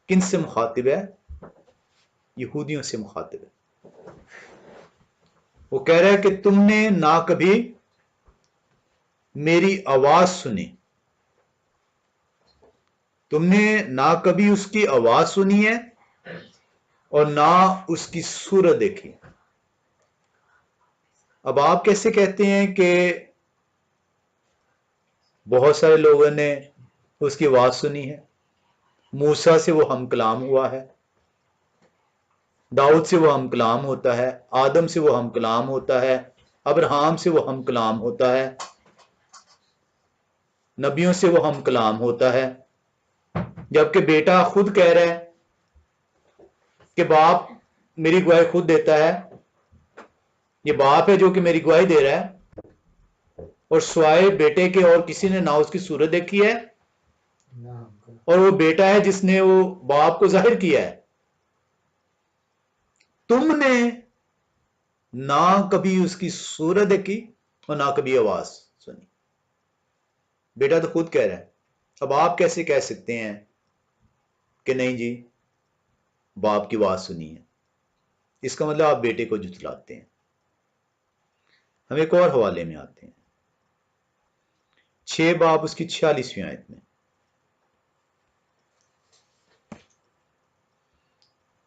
किनसे मुखातिब है? यहूदियों से मुखातिब है। वो कह रहा है कि तुमने ना कभी मेरी आवाज सुनी, तुमने ना कभी उसकी आवाज सुनी है और ना उसकी सूरत देखी। अब आप कैसे कहते हैं कि बहुत सारे लोगों ने उसकी आवाज सुनी है? मूसा से वो हम कलाम हुआ है, दाऊद से वो हम कलाम होता है, आदम से वो हम कलाम होता है, अब्राहम से वो हम कलाम होता है, नबियों से वो हम कलाम होता है। जबकि बेटा खुद कह रहा है कि बाप मेरी गवाही खुद देता है, ये बाप है जो कि मेरी गवाही दे रहा है, और स्वाय बेटे के और किसी ने ना उसकी सूरत देखी है, और वो बेटा है जिसने वो बाप को जाहिर किया है। तुमने ना कभी उसकी सूरत देखी और ना कभी आवाज सुनी। बेटा तो खुद कह रहा है, अब आप कैसे कह सकते हैं कि नहीं जी बाप की आवाज सुनी है? इसका मतलब आप बेटे को जुटलाते हैं। हम एक और हवाले में आते हैं, 6 बाब उसकी 46वीं आयत में।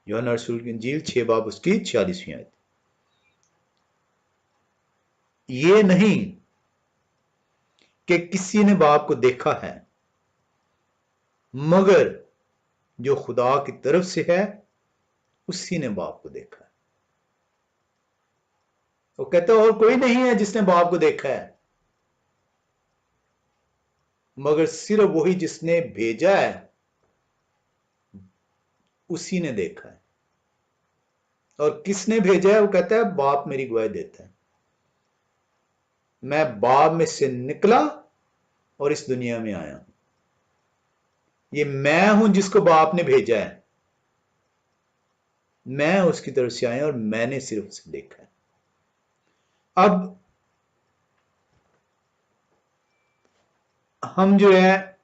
यूहन्ना रसूल की इंजील 6 बाब उसकी 46वीं आयत। ये नहीं कि किसी ने बाप को देखा है, मगर जो खुदा की तरफ से है उसी ने बाप को देखा है। वो कहता है और कोई नहीं है जिसने बाप को देखा है, मगर सिर्फ वही जिसने भेजा है उसी ने देखा है। और किसने भेजा है? वो कहता है बाप मेरी गवाही देता है, मैं बाप में से निकला और इस दुनिया में आया हूं। ये मैं हूं जिसको बाप ने भेजा है, मैं उसकी तरफ से आया और मैंने सिर्फ उसे देखा है। अब हम जो है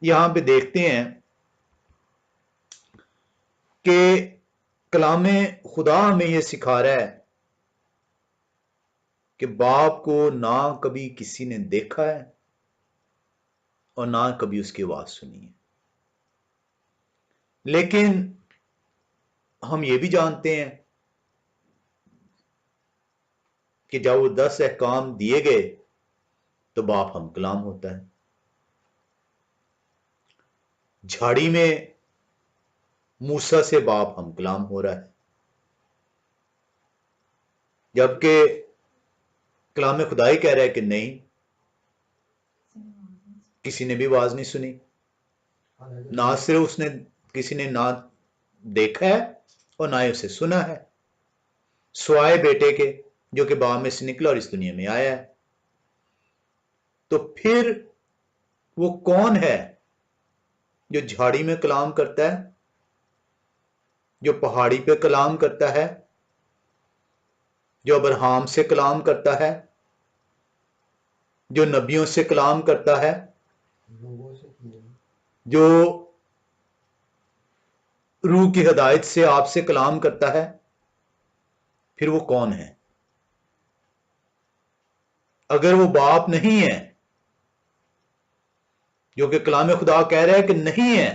यहां पे देखते हैं कि कलामे खुदा हमें यह सिखा रहा है कि बाप को ना कभी किसी ने देखा है और ना कभी उसकी आवाज सुनी है। लेकिन हम ये भी जानते हैं कि जब वो 10 अहकाम दिए गए तो बाप हम कलाम होता है। झाड़ी में मूसा से बाप हम कलाम हो रहा है, जबकि कलाम खुदाई कह रहा है कि नहीं, किसी ने भी आवाज नहीं सुनी। ना सिर्फ उसने किसी ने ना देखा है और ना ही उसे सुना है, स्वाय बेटे के जो कि बाप में से निकला और इस दुनिया में आया है। तो फिर वो कौन है जो झाड़ी में कलाम करता है, जो पहाड़ी पे कलाम करता है, जो अब्राहम से कलाम करता है, जो नबियों से कलाम करता है, जो रूह की हिदायत से आपसे कलाम करता है? फिर वो कौन है? अगर वो बाप नहीं है, जो कि कलाम खुदा कह रहा है कि नहीं है,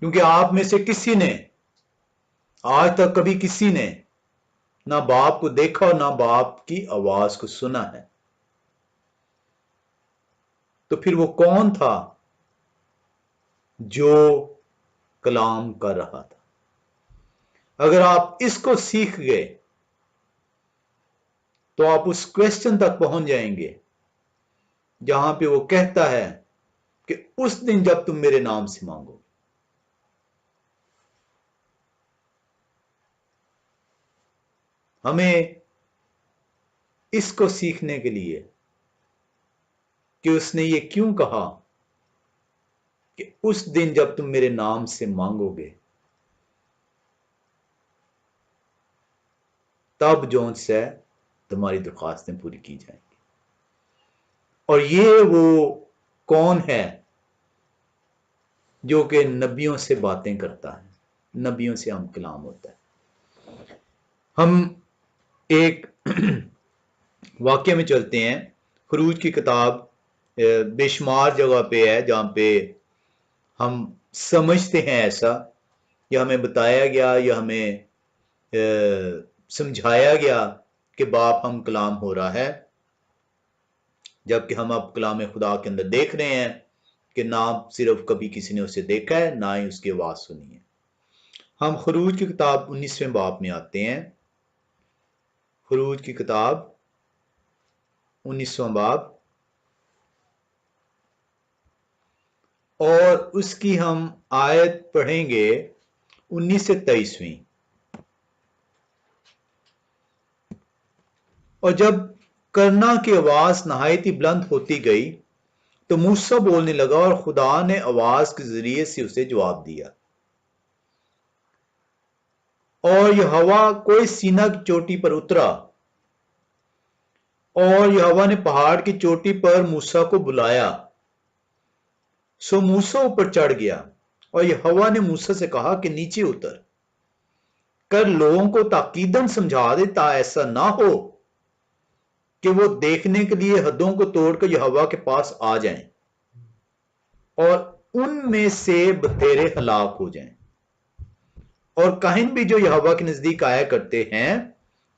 क्योंकि आप में से किसी ने आज तक कभी किसी ने ना बाप को देखा और ना बाप की आवाज को सुना है, तो फिर वो कौन था जो कलाम कर रहा था? अगर आप इसको सीख गए तो आप उस क्वेश्चन तक पहुंच जाएंगे जहां पे वो कहता है कि उस दिन जब तुम मेरे नाम से मांगो। हमें इसको सीखने के लिए कि उसने ये क्यों कहा कि उस दिन जब तुम मेरे नाम से मांगोगे तब जोन से तुम्हारी दरख्वास्तें पूरी की जाएंगी। और ये वो कौन है जो कि नबियों से बातें करता है, नबियों से हम कलाम होता है। हम एक वाक्य में चलते हैं, खरूज की किताब बेशुमार जगह पे है जहां पे हम समझते हैं ऐसा, या हमें बताया गया या हमें समझाया गया कि बाप हम कलाम हो रहा है, जबकि हम अब कलाम खुदा के अंदर देख रहे हैं कि ना सिर्फ कभी किसी ने उसे देखा है ना ही उसकी आवाज सुनी है। हम खरूज की किताब 19वें बाब में आते हैं। खरूज की किताब 19वां बाब और उसकी हम आयत पढ़ेंगे 19 से 23वीं। और जब करना की आवाज नहायत ही बुलंद होती गई तो मूसा बोलने लगा और खुदा ने आवाज के जरिए से उसे जवाब दिया, और यहोवा कोई सीना की चोटी पर उतरा, और यहोवा ने पहाड़ की चोटी पर मूसा को बुलाया। सो मूसा ऊपर चढ़ गया, और यहोवा ने मूसा से कहा कि नीचे उतर कर लोगों को ताकीदन समझा दे, ता ऐसा ना हो कि वो देखने के लिए हदों को तोड़कर यहोवा के पास आ जाएं और उनमें से बतेरे हलाक हो जाएं। और काहिन भी जो यहोवा के नजदीक आया करते हैं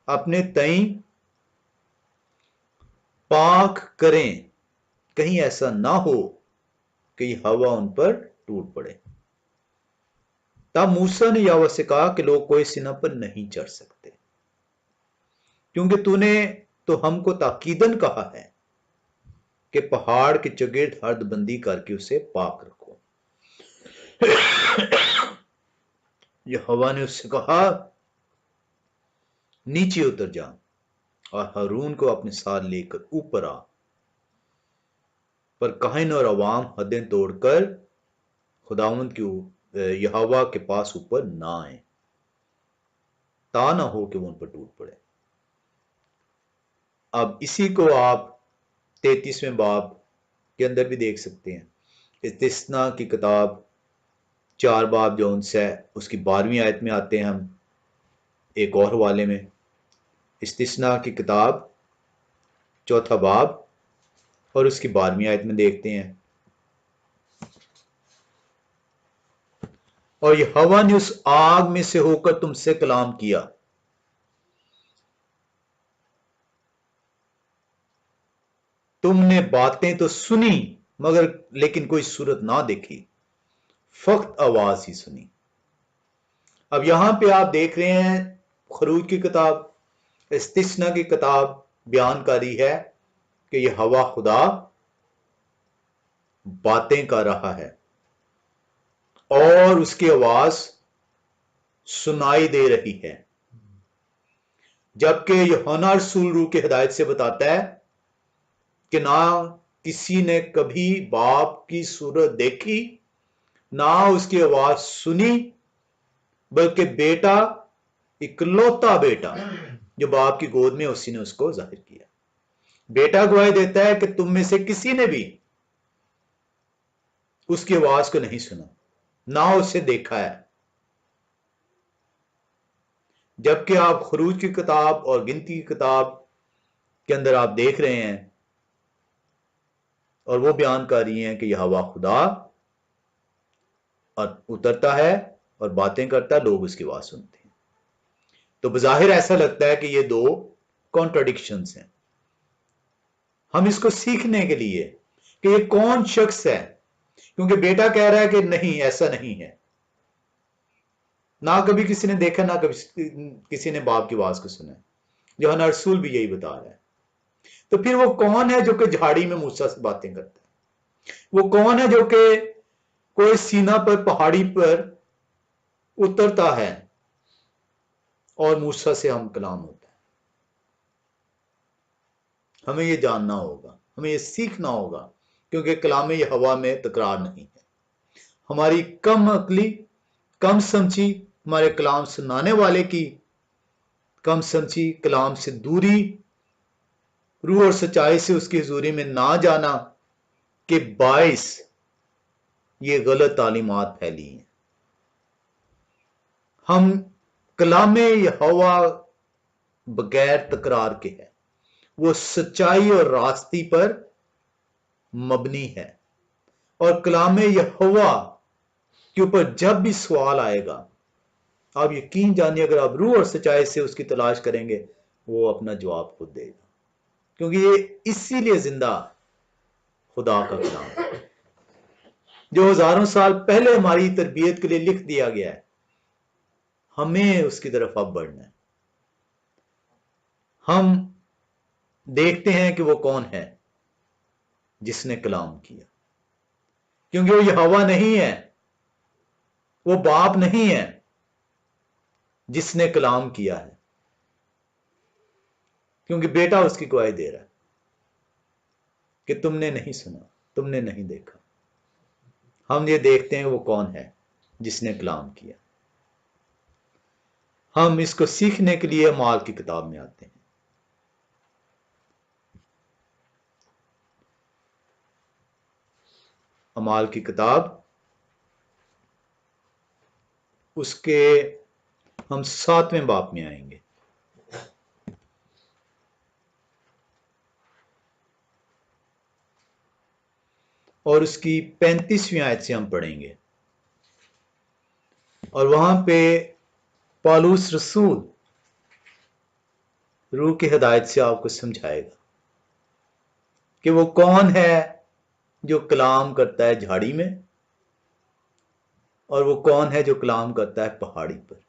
अपने तई पाक करें, कहीं ऐसा ना हो कि यहोवा उन पर टूट पड़े। तब मूसा ने यहोवा से कहा कि लोग कोई सीना पर नहीं चढ़ सकते, क्योंकि तूने तो हमको ताकीदन कहा है कि पहाड़ के चगिर्द हदबंदी करके उसे पाक रखो। यहोवा ने उससे कहा, नीचे उतर जा और हारून को अपने साथ लेकर ऊपर आ, पर काहिन और अवाम हदें तोड़कर खुदावंद की यहोवा के पास ऊपर ना आए, ता ना हो कि वो उन पर टूट पड़े। अब इसी को आप 33वें बाब के अंदर भी देख सकते हैं। इस्तिस्ना की किताब 4 बाब जो उनसे उसकी 12वीं आयत में आते हैं हम एक और हवाले में। इस्तिस्ना की किताब 4 बाब और उसकी 12वीं आयत में देखते हैं, और यहोवा ने उस आग में से होकर तुमसे कलाम किया, तुमने बातें तो सुनी मगर लेकिन कोई सूरत ना देखी, फक्त आवाज ही सुनी। अब यहां पे आप देख रहे हैं खरूज की किताब, इस्तिस्ना की किताब बयानकारी है कि यहोवा खुदा बातें कर रहा है और उसकी आवाज सुनाई दे रही है, जबकि यूहन्ना रसूल रूह की हिदायत से बताता है कि ना किसी ने कभी बाप की सूरत देखी, ना उसकी आवाज सुनी, बल्कि बेटा, इकलौता बेटा जो बाप की गोद में, उसी ने उसको जाहिर किया। बेटा गवाही देता है कि तुम में से किसी ने भी उसकी आवाज को नहीं सुना, ना उसे देखा है। जबकि आप खरूज की किताब और गिनती की किताब के अंदर आप देख रहे हैं और वो बयान कर रही हैं कि यहोवा खुदा और उतरता है और बातें करता है, लोग उसकी आवाज सुनते हैं। तो बज़ाहिर ऐसा लगता है कि ये दो कॉन्ट्राडिक्शंस हैं। हम इसको सीखने के लिए कि ये कौन शख्स है, क्योंकि बेटा कह रहा है कि नहीं, ऐसा नहीं है, ना कभी किसी ने देखा, ना कभी किसी ने बाप की आवाज को सुना। यूहन्ना रसूल भी यही बता रहा है। तो फिर वो कौन है जो कि झाड़ी में मूसा से बातें करता है? वो कौन है जो कि कोई सीना पर पहाड़ी पर उतरता है और मूसा से हम कलाम होता है? हमें ये जानना होगा, हमें ये सीखना होगा, क्योंकि कलाम यहोवा में तकरार नहीं है। हमारी कम अकली, कम समझी, हमारे कलाम सुनाने वाले की कम समझी, कलाम से दूरी, रूह और सच्चाई से उसकी हुजूरी में ना जाना के बाइस ये गलत तालीमात फैली हैं। हम कलामे यहोवा बगैर तकरार के है, वो सच्चाई और रास्ती पर मबनी है। और कलामे यहोवा के ऊपर जब भी सवाल आएगा, आप यकीन जानिए, अगर आप रूह और सच्चाई से उसकी तलाश करेंगे, वो अपना जवाब खुद देगा, क्योंकि ये इसीलिए जिंदा खुदा का कलाम है, जो हजारों साल पहले हमारी तरबियत के लिए लिख दिया गया है। हमें उसकी तरफ अब बढ़ना है। हम देखते हैं कि वो कौन है जिसने कलाम किया, क्योंकि वो यहोवा नहीं है, वो बाप नहीं है जिसने कलाम किया है, क्योंकि बेटा उसकी गवाही दे रहा है कि तुमने नहीं सुना, तुमने नहीं देखा। हम ये देखते हैं वो कौन है जिसने कलाम किया। हम इसको सीखने के लिए अमाल की किताब में आते हैं। अमाल की किताब, उसके हम 7वें बाब में आएंगे। और उसकी 35वीं आयत से हम पढ़ेंगे। और वहां पे पौलुस रसूल रूह की हिदायत से आपको समझाएगा कि वो कौन है जो कलाम करता है झाड़ी में, और वो कौन है जो कलाम करता है पहाड़ी पर।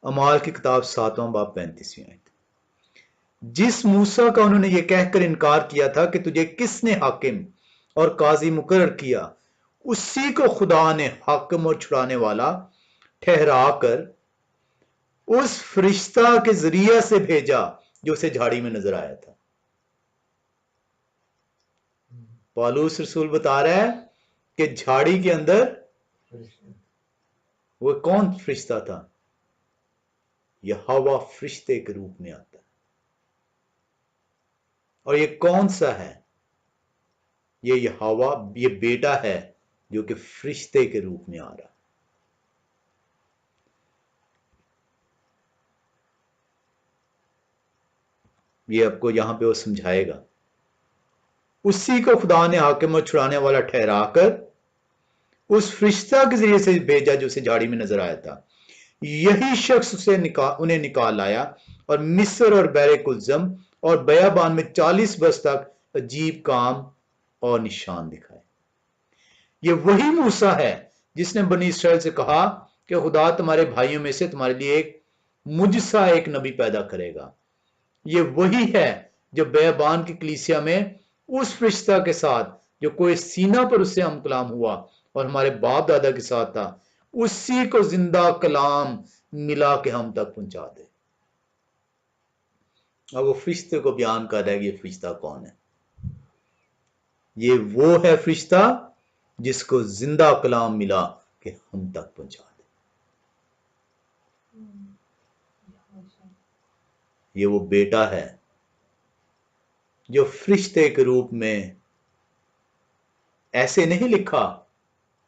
अमाल की किताब 7वां बाब 35वीं आयत। जिस मूसा का उन्होंने ये कहकर इनकार किया था कि तुझे किसने हाकिम और काजी मुकर्रर किया, उसी को खुदा ने हाकिम और छुड़ाने वाला ठहरा कर उस फरिश्ता के जरिए से भेजा जो उसे झाड़ी में नजर आया था। पौलुस रसूल बता रहा है कि झाड़ी के अंदर वो कौन फरिश्ता था? यहोवा फरिश्ते के रूप में आता है। और ये कौन सा है? ये यहोवा, ये बेटा है जो कि फरिश्ते के रूप में आ रहा। ये आपको यहां पे वो समझाएगा। उसी को खुदा ने हाकिम और छुड़ाने वाला ठहरा कर उस फरिश्ता के जरिए से भेजा जो उसे झाड़ी में नजर आया था। यही शख्स उन्हें निकाल लाया और मिस्र और बैरे कुलजम और बयाबान में 40 वर्ष तक अजीब काम और निशान दिखाए। ये वही मूसा है जिसने बनी इसराइल से कहा कि खुदा तुम्हारे भाइयों में से तुम्हारे लिए एक मुझसा एक नबी पैदा करेगा। ये वही है जो बयाबान की कलीसिया में उस फरिश्ता के साथ जो कोई सीना पर उससे हम कलाम हुआ और हमारे बाप दादा के साथ था, उसी को जिंदा कलाम मिला के हम तक पहुंचा दे। अब वो फरिश्ते को बयान कर रहा है कि ये फरिश्ता कौन है। ये वो है फरिश्ता जिसको जिंदा कलाम मिला कि हम तक पहुंचा दे। ये वो बेटा है जो फरिश्ते के रूप में, ऐसे नहीं लिखा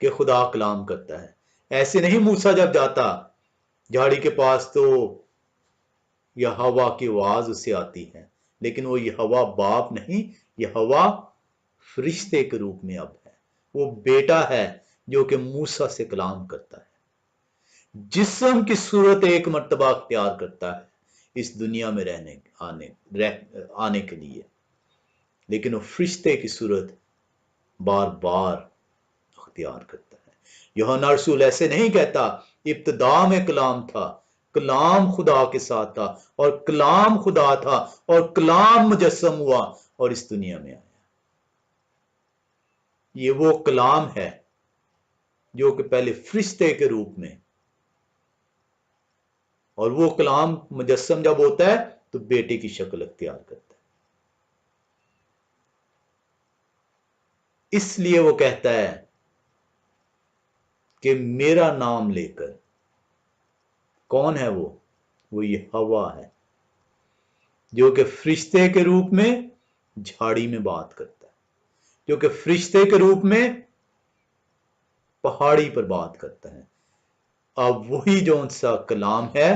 कि खुदा कलाम करता है, ऐसे नहीं मूसा जब जाता झाड़ी के पास तो यहोवा की आवाज उससे आती है, लेकिन वो यहोवा बाप नहीं, यहोवा फरिश्ते के रूप में अब है। वो बेटा है जो कि मूसा से कलाम करता है, जिस्म की सूरत एक मर्तबा अख्तियार करता है इस दुनिया में आने के लिए, लेकिन वो फरिश्ते की सूरत बार बार अख्तियार करता है। यूहन्ना रसूल ऐसे नहीं कहता इब्तिदा में कलाम था, कलाम खुदा के साथ था और कलाम खुदा था और कलाम मुजस्सम हुआ और इस दुनिया में आया। ये वो कलाम है जो कि पहले फरिश्ते के रूप में, और वो कलाम मुजस्सम जब होता है तो बेटे की शक्ल अख्तियार करता है। इसलिए वो कहता है कि मेरा नाम लेकर, कौन है वो यहोवा है जो कि फरिश्ते के रूप में झाड़ी में बात करता है, जो कि फरिश्ते के रूप में पहाड़ी पर बात करता है। अब वही जो सा कलाम है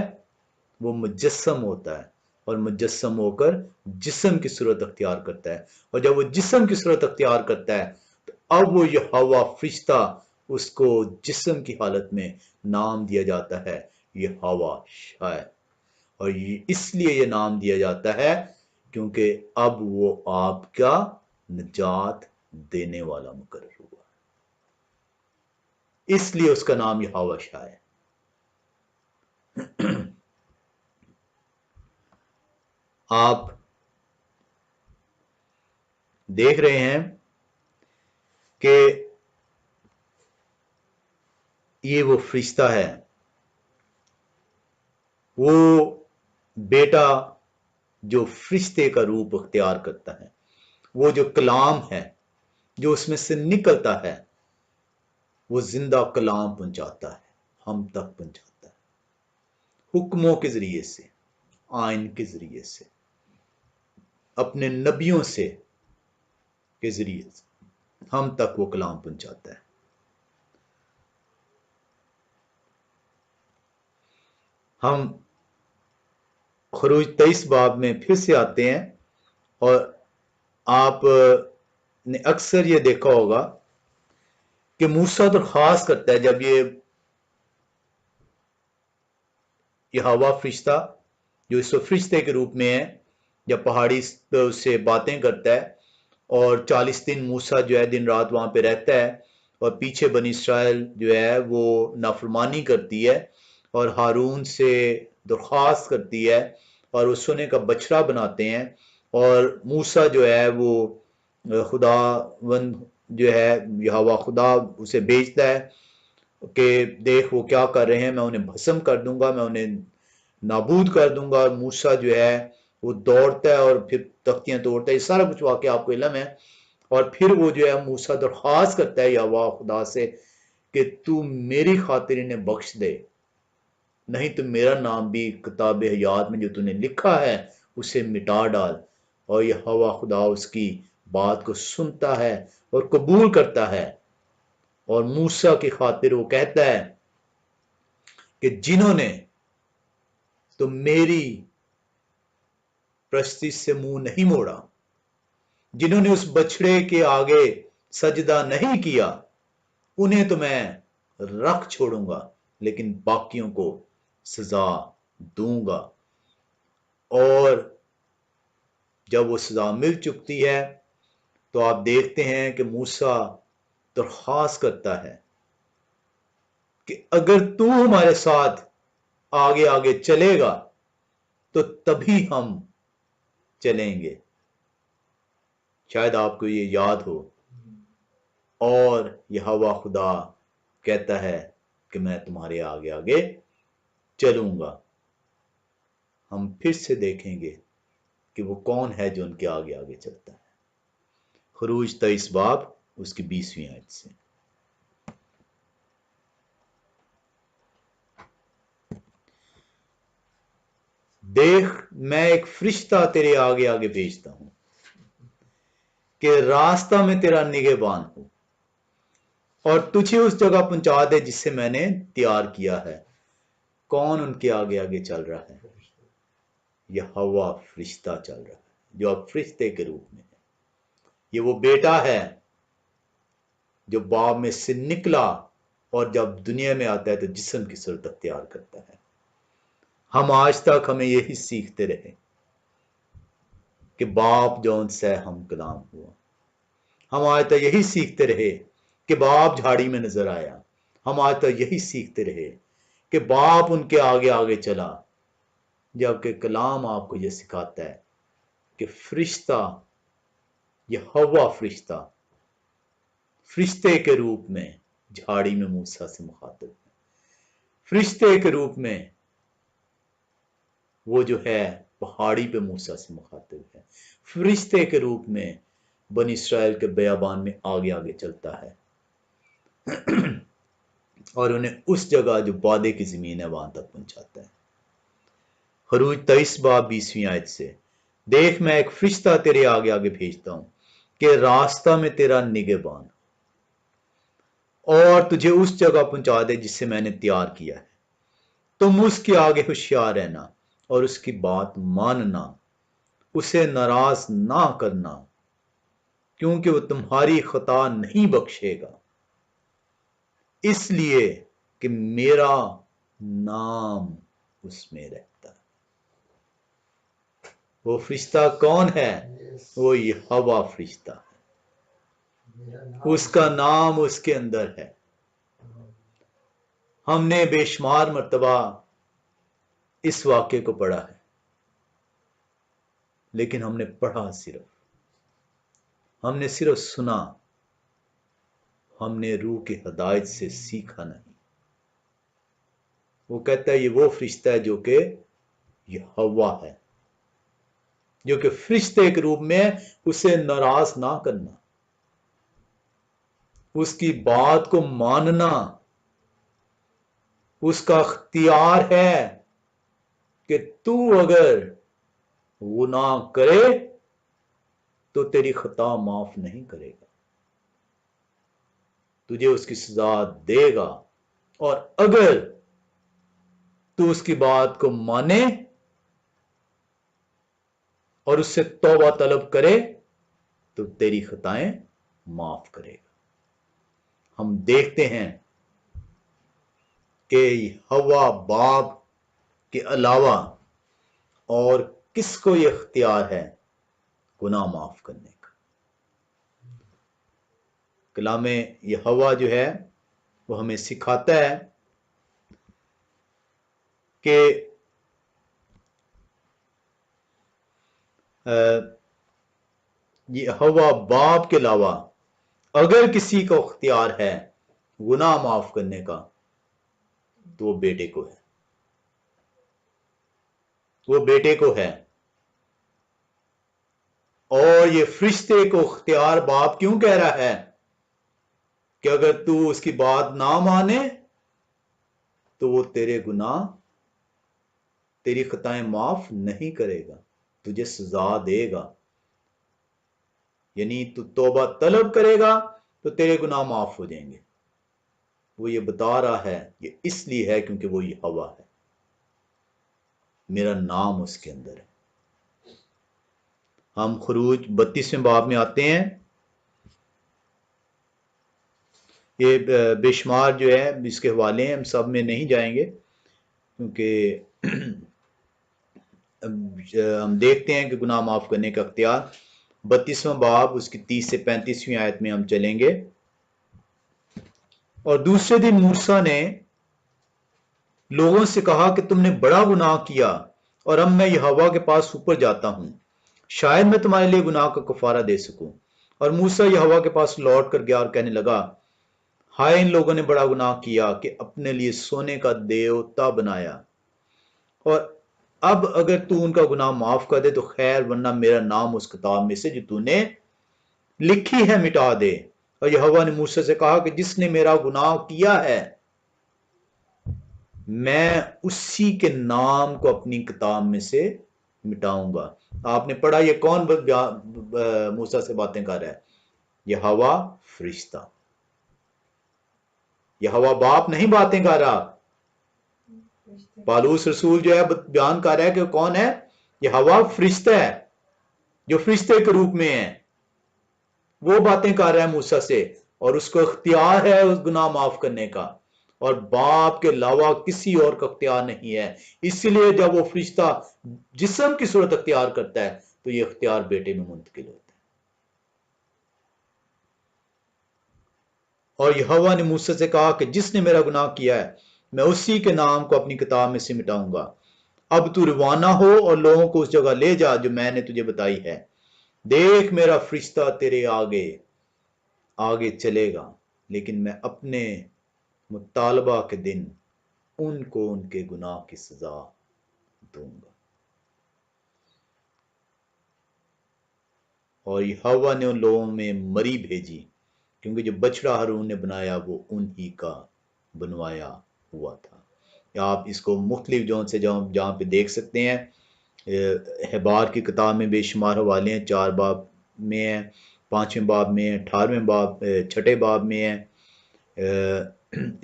वो मुजस्सम होता है और मुजस्सम होकर जिस्म की सूरत अख्तियार करता है, और जब वो जिस्म की सूरत अख्तियार करता है तो अब वो यहोवा फरिश्ता, उसको जिस्म की हालत में नाम दिया जाता है यहोवा शाय। और इसलिए ये नाम दिया जाता है क्योंकि अब वो आपका निजात देने वाला मुकर्रर हुआ, इसलिए उसका नाम यहोवा शाय है। आप देख रहे हैं कि ये वो फरिश्ता है, वो बेटा जो फरिश्ते का रूप अख्तियार करता है, वो जो कलाम है जो उसमें से निकलता है वो जिंदा कलाम पहुंचाता है, हम तक पहुंचाता है, हुक्मों के जरिए से, आइन के जरिए से, अपने नबियों से के जरिए से हम तक वो कलाम पहुंचाता है। हम खरूज 23 बाब में फिर से आते हैं और आप ने अक्सर ये देखा होगा कि मूसा दरख्वास्त करता है जब ये यहोवा फरिश्ता जो इस फरिश्ते के रूप में है, जब पहाड़ी पे उससे बातें करता है और 40 दिन मूसा जो है दिन रात वहां पे रहता है और पीछे बनी इस्राएल जो है वो नाफरमानी करती है और हारून से दरख्वास्त करती है और वो सोने का बछड़ा बनाते हैं और मूसा जो है वो खुदावंद जो है यहोवा खुदा उसे भेजता है कि देख वो क्या कर रहे हैं, मैं उन्हें भस्म कर दूंगा, मैं उन्हें नाबूद कर दूंगा। और मूसा जो है वो दौड़ता है और फिर तख्तियां तोड़ता है, ये सारा कुछ वाकया आपको इल्म है। और फिर वो जो है मूसा दरख्वास्त करता है यहोवा खुदा से कि तू मेरी खातिर इन्हें बख्श दे, नहीं तो मेरा नाम भी किताब हयात में जो तूने लिखा है उसे मिटा डाल। और यहोवा खुदा उसकी बात को सुनता है और कबूल करता है और मूसा की खातिर वो कहता है कि जिन्होंने तो मेरी प्रस्ती से मुंह नहीं मोड़ा, जिन्होंने उस बछड़े के आगे सजदा नहीं किया, उन्हें तो मैं रख छोड़ूंगा लेकिन बाकियों को सजा दूंगा। और जब वो सजा मिल चुकती है तो आप देखते हैं कि मूसा दरख्वास्त करता है कि अगर तू हमारे साथ आगे आगे चलेगा तो तभी हम चलेंगे। शायद आपको ये याद हो। और यहोवा खुदा कहता है कि मैं तुम्हारे आगे आगे चलूंगा। हम फिर से देखेंगे कि वो कौन है जो उनके आगे आगे चलता है। खरूज 23 बाब उसकी 20वीं आयत से। देख मैं एक फरिश्ता तेरे आगे आगे भेजता हूं कि रास्ता में तेरा निगहबान हो और तुझे उस जगह पहुंचा दे जिससे मैंने तैयार किया है। कौन उनके आगे आगे चल रहा है? यहोवा फरिश्ता चल रहा है जो अब फरिश्ते के रूप में है। ये वो बेटा है जो बाप में से निकला और जब दुनिया में आता है तो जिस्म की सूरत अख्तियार करता है। हम आज तक हमें यही सीखते रहे कि बाप जौन से हम कलाम हुआ। हम आज तक यही सीखते रहे कि बाप झाड़ी में नजर आया। हम आज तक यही सीखते रहे कि बाप उनके आगे आगे चला, जबकि कलाम आपको यह सिखाता है कि फरिश्ता यहोवा फरिश्ता फरिश्ते के रूप में झाड़ी में मूसा से मुखातिब है। फरिश्ते के रूप में वो जो है पहाड़ी पे मूसा से मुखातिब है। फरिश्ते के रूप में बनी इस्राएल के बयाबान में आगे आगे चलता है और उन्हें उस जगह जो वादे की जमीन है वहां तक पहुंचाता है। खरूज 23 बाब 20वीं आयत से। देख मैं एक फरिश्ता तेरे आगे आगे भेजता हूं कि रास्ता में तेरा निगहबान और तुझे उस जगह पहुंचा दे जिससे मैंने तैयार किया है। तुम उसके आगे होशियार रहना और उसकी बात मानना, उसे नाराज ना करना, क्योंकि वो तुम्हारी खता नहीं बख्शेगा, इसलिए कि मेरा नाम उसमें रहता है। वो फरिश्ता कौन है? वो यहोवा फरिश्ता है, उसका नाम उसके अंदर है। हमने बेशुमार मर्तबा इस वाक्य को पढ़ा है, लेकिन हमने पढ़ा सिर्फ, हमने सिर्फ सुना, हमने रूह की हिदायत से सीखा नहीं। वो कहता है ये वो फरिश्ता है जो कि यहोवा है, जो कि फरिश्ते के रूप में उसे नाराज ना करना, उसकी बात को मानना, उसका इख्तियार है कि तू अगर गुनाह करे तो तेरी खता माफ नहीं करेगा, तुझे उसकी सजा देगा। और अगर तू उसकी बात को माने और उससे तौबा तलब करे तो तेरी खताएं माफ करेगा। हम देखते हैं कि हवा बाप के अलावा और किसको ये इख्तियार है गुनाह माफ करने का। कलामे ये हवा जो है वो हमें सिखाता है कि ये हवा बाप के अलावा अगर किसी को इख्तियार है गुनाह माफ करने का तो वो बेटे को है, वो बेटे को है। और ये फरिश्ते को इख्तियार बाप क्यों कह रहा है कि अगर तू उसकी बात ना माने तो वो तेरे गुनाह, तेरी खताएं माफ नहीं करेगा, तुझे सजा देगा। यानी तू तौबा तलब करेगा तो तेरे गुनाह माफ हो जाएंगे। वो ये बता रहा है ये इसलिए है क्योंकि वो ये हवा है, मेरा नाम उसके अंदर है। हम खरूज 32वें बाब में आते हैं। ये बेशुमार जो है इसके हवाले हैं, हम सब में नहीं जाएंगे क्योंकि हम देखते हैं कि गुनाह माफ करने का अख्तियार 32वां बाब उसकी 30 से 35वीं आयत में हम चलेंगे। और दूसरे दिन मूसा ने लोगों से कहा कि तुमने बड़ा गुनाह किया और अब मैं यहोवा के पास ऊपर जाता हूं, शायद मैं तुम्हारे लिए गुनाह का कफारा दे सकूं। और मूसा यहोवा के पास लौट कर गया और कहने लगा, हाय इन लोगों ने बड़ा गुनाह किया कि अपने लिए सोने का देवता बनाया, और अब अगर तू उनका गुनाह माफ कर दे तो खैर, वरना मेरा नाम उस किताब में से जो तूने लिखी है मिटा दे। और यहोवा ने मूसा से कहा कि जिसने मेरा गुनाह किया है मैं उसी के नाम को अपनी किताब में से मिटाऊंगा। आपने पढ़ा ये कौन मूसा से बातें कर रहा है? यहोवा फरिश्ता, यहोवा बाप नहीं बातें कर रहा। पालूस रसूल जो है बयान कर रहा है कि कौन है? यहोवा फरिश्ता है जो फरिश्ते के रूप में है, वो बातें कर रहा है मूसा से, और उसको इख्तियार है उस गुनाह माफ करने का, और बाप के अलावा किसी और का इख्तियार नहीं है। इसलिए जब वो फरिश्ता जिस्म की सूरत इख्तियार करता है तो ये इख्तियार बेटे में मुंतकिल होता है। और यहोवा ने मूसा से कहा कि जिसने मेरा गुनाह किया है मैं उसी के नाम को अपनी किताब में से मिटाऊंगा। अब तू रवाना हो और लोगों को उस जगह ले जा जो मैंने तुझे बताई है। देख मेरा फरिश्ता तेरे आगे आगे चलेगा, लेकिन मैं अपने मुतालबा के दिन उनको उनके गुनाह की सजा दूंगा। और यहोवा ने उन लोगों में मरी भेजी क्योंकि जो बछड़ा हारून ने बनाया वो उन्हीं का बनवाया हुआ था। या आप इसको मुख्तलिफ जोन से जहाँ पे देख सकते हैं, हबार की किताब में बेशुमार हवाले हैं, 4 बाब में है, 5वें बाब में है, 18वें बाब 6ठे बाब में है,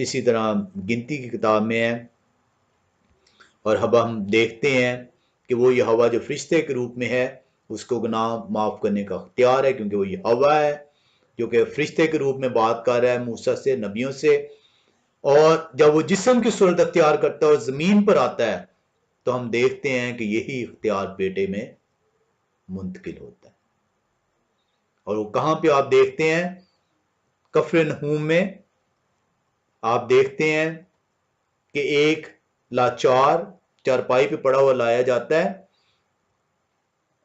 इसी तरह गिनती की किताब में है। और अब हम देखते हैं कि वो यहोवा जो फरिश्ते के रूप में है उसको गुनाह माफ करने का अख्तियार है क्योंकि वो यहोवा है जो कि फरिश्ते के रूप में बात कर रहा है मूसा से, नबियों से। और जब वो जिस्म की सूरत अख्तियार करता है और जमीन पर आता है तो हम देखते हैं कि यही इख्तियार बेटे में मुंतकिल होता है। और वो कहां पे आप देखते हैं? कफरनहूम में आप देखते हैं कि एक लाचार चारपाई पे पड़ा हुआ लाया जाता है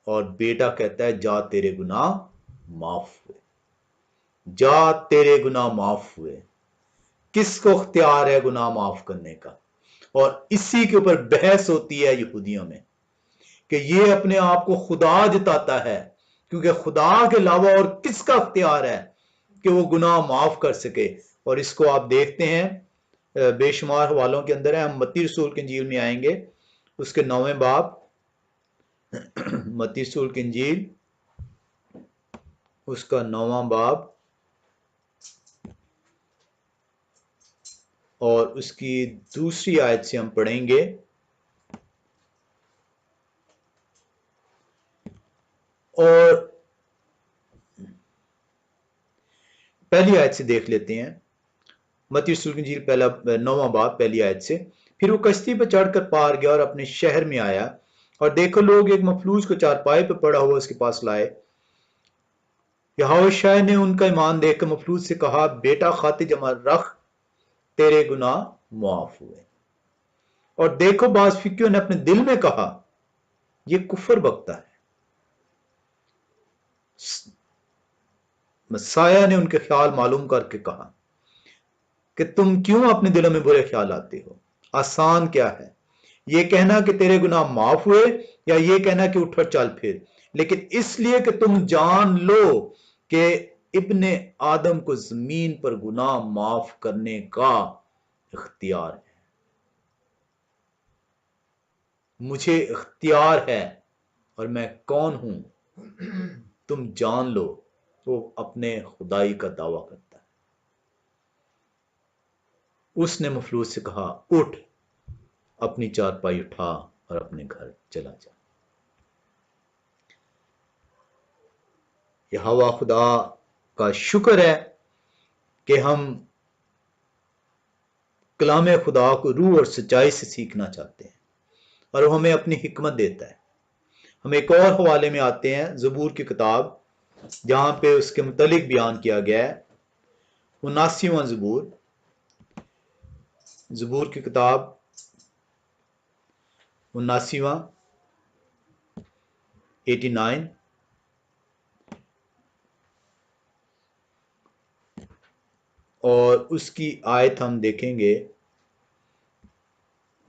और बेटा कहता है जा तेरे गुनाह माफ हुए, जा तेरे गुनाह माफ हुए। किसको इख्तियार है गुनाह माफ करने का? और इसी के ऊपर बहस होती है यहूदियों में कि ये अपने आप को खुदा जताता है क्योंकि खुदा के अलावा और किसका इख्तियार है कि वो गुनाह माफ कर सके। और इसको आप देखते हैं बेशुमार हवालों के अंदर है। हम मत्ती रसूल की इंजील में आएंगे, उसके 9वें बाब, मत्ती रसूल की इंजील उसका 9वां बाब और उसकी दूसरी आयत से हम पढ़ेंगे। और पहली आयत से देख लेते हैं, मत्ती रसूल की इंजील पहला 9वां बाब पहली आयत से। फिर वो कश्ती पर चढ़कर पार गया और अपने शहर में आया, और देखो लोग एक मफलूज को चारपाई पर पड़ा हुआ उसके पास लाए। यहोशू ने उनका ईमान देखकर मफलूज से कहा, बेटा खाते जमा रख, तेरे गुनाह मुआफ हुए। और देखो बाज फिक्कियों ने अपने दिल में कहा, ये कुफर बकता है। मसाया ने उनके ख्याल मालूम करके कहा कि तुम क्यों अपने दिलों में बुरे ख्याल आते हो? आसान क्या है, ये कहना कि तेरे गुनाह माफ हुए, या ये कहना कि उठ और चल फिर? लेकिन इसलिए कि तुम जान लो कि इब्ने आदम को जमीन पर गुनाह माफ करने का इख्तियार है। मुझे इख्तियार है और मैं कौन हूं, तुम जान लो। वो अपने खुदाई का दावा करता है। उसने मफलूज से कहा, उठ, अपनी चारपाई उठा और अपने घर चला जा। यहोवा खुदा का शुक्र है कि हम कलाम खुदा को रूह और सच्चाई से सीखना चाहते हैं, और वो हमें अपनी हिकमत देता है। हम एक और हवाले में आते हैं, ज़बूर की किताब, जहां पे उसके मुतलिक बयान किया गया है। 79वां ज़बूर, ज़बूर की किताब 79वां 89, और उसकी आयत हम देखेंगे,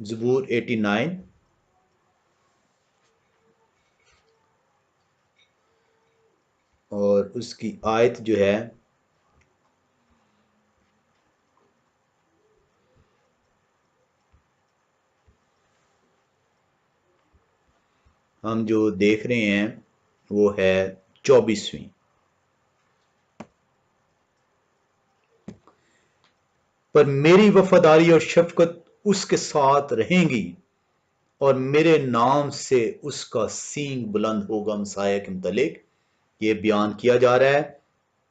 ज़बूर 89 और उसकी आयत जो है हम जो देख रहे हैं वो है 24वीं। पर मेरी वफादारी और शफकत उसके साथ रहेंगी, और मेरे नाम से उसका सींग बुलंद होगा। मसाया के मुतलिक ये बयान किया जा रहा है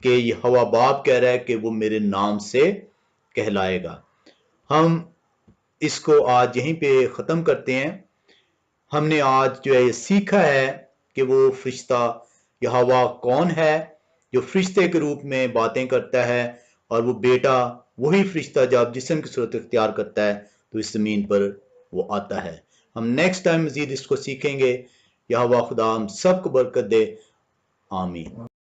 कि ये हवा बाप कह रहा है कि वो मेरे नाम से कहलाएगा। हम इसको आज यहीं पे ख़त्म करते हैं। हमने आज जो है ये सीखा है कि वो फरिश्ता यहोवा कौन है, जो फरिश्ते के रूप में बातें करता है, और वो बेटा वही फरिश्ता जब जिस्म की सूरत इख्तियार करता है तो इस ज़मीन पर वो आता है। हम नेक्स्ट टाइम मज़ीद इसको सीखेंगे। यहोवा खुदा हम सबको बरकत दे। आमीन।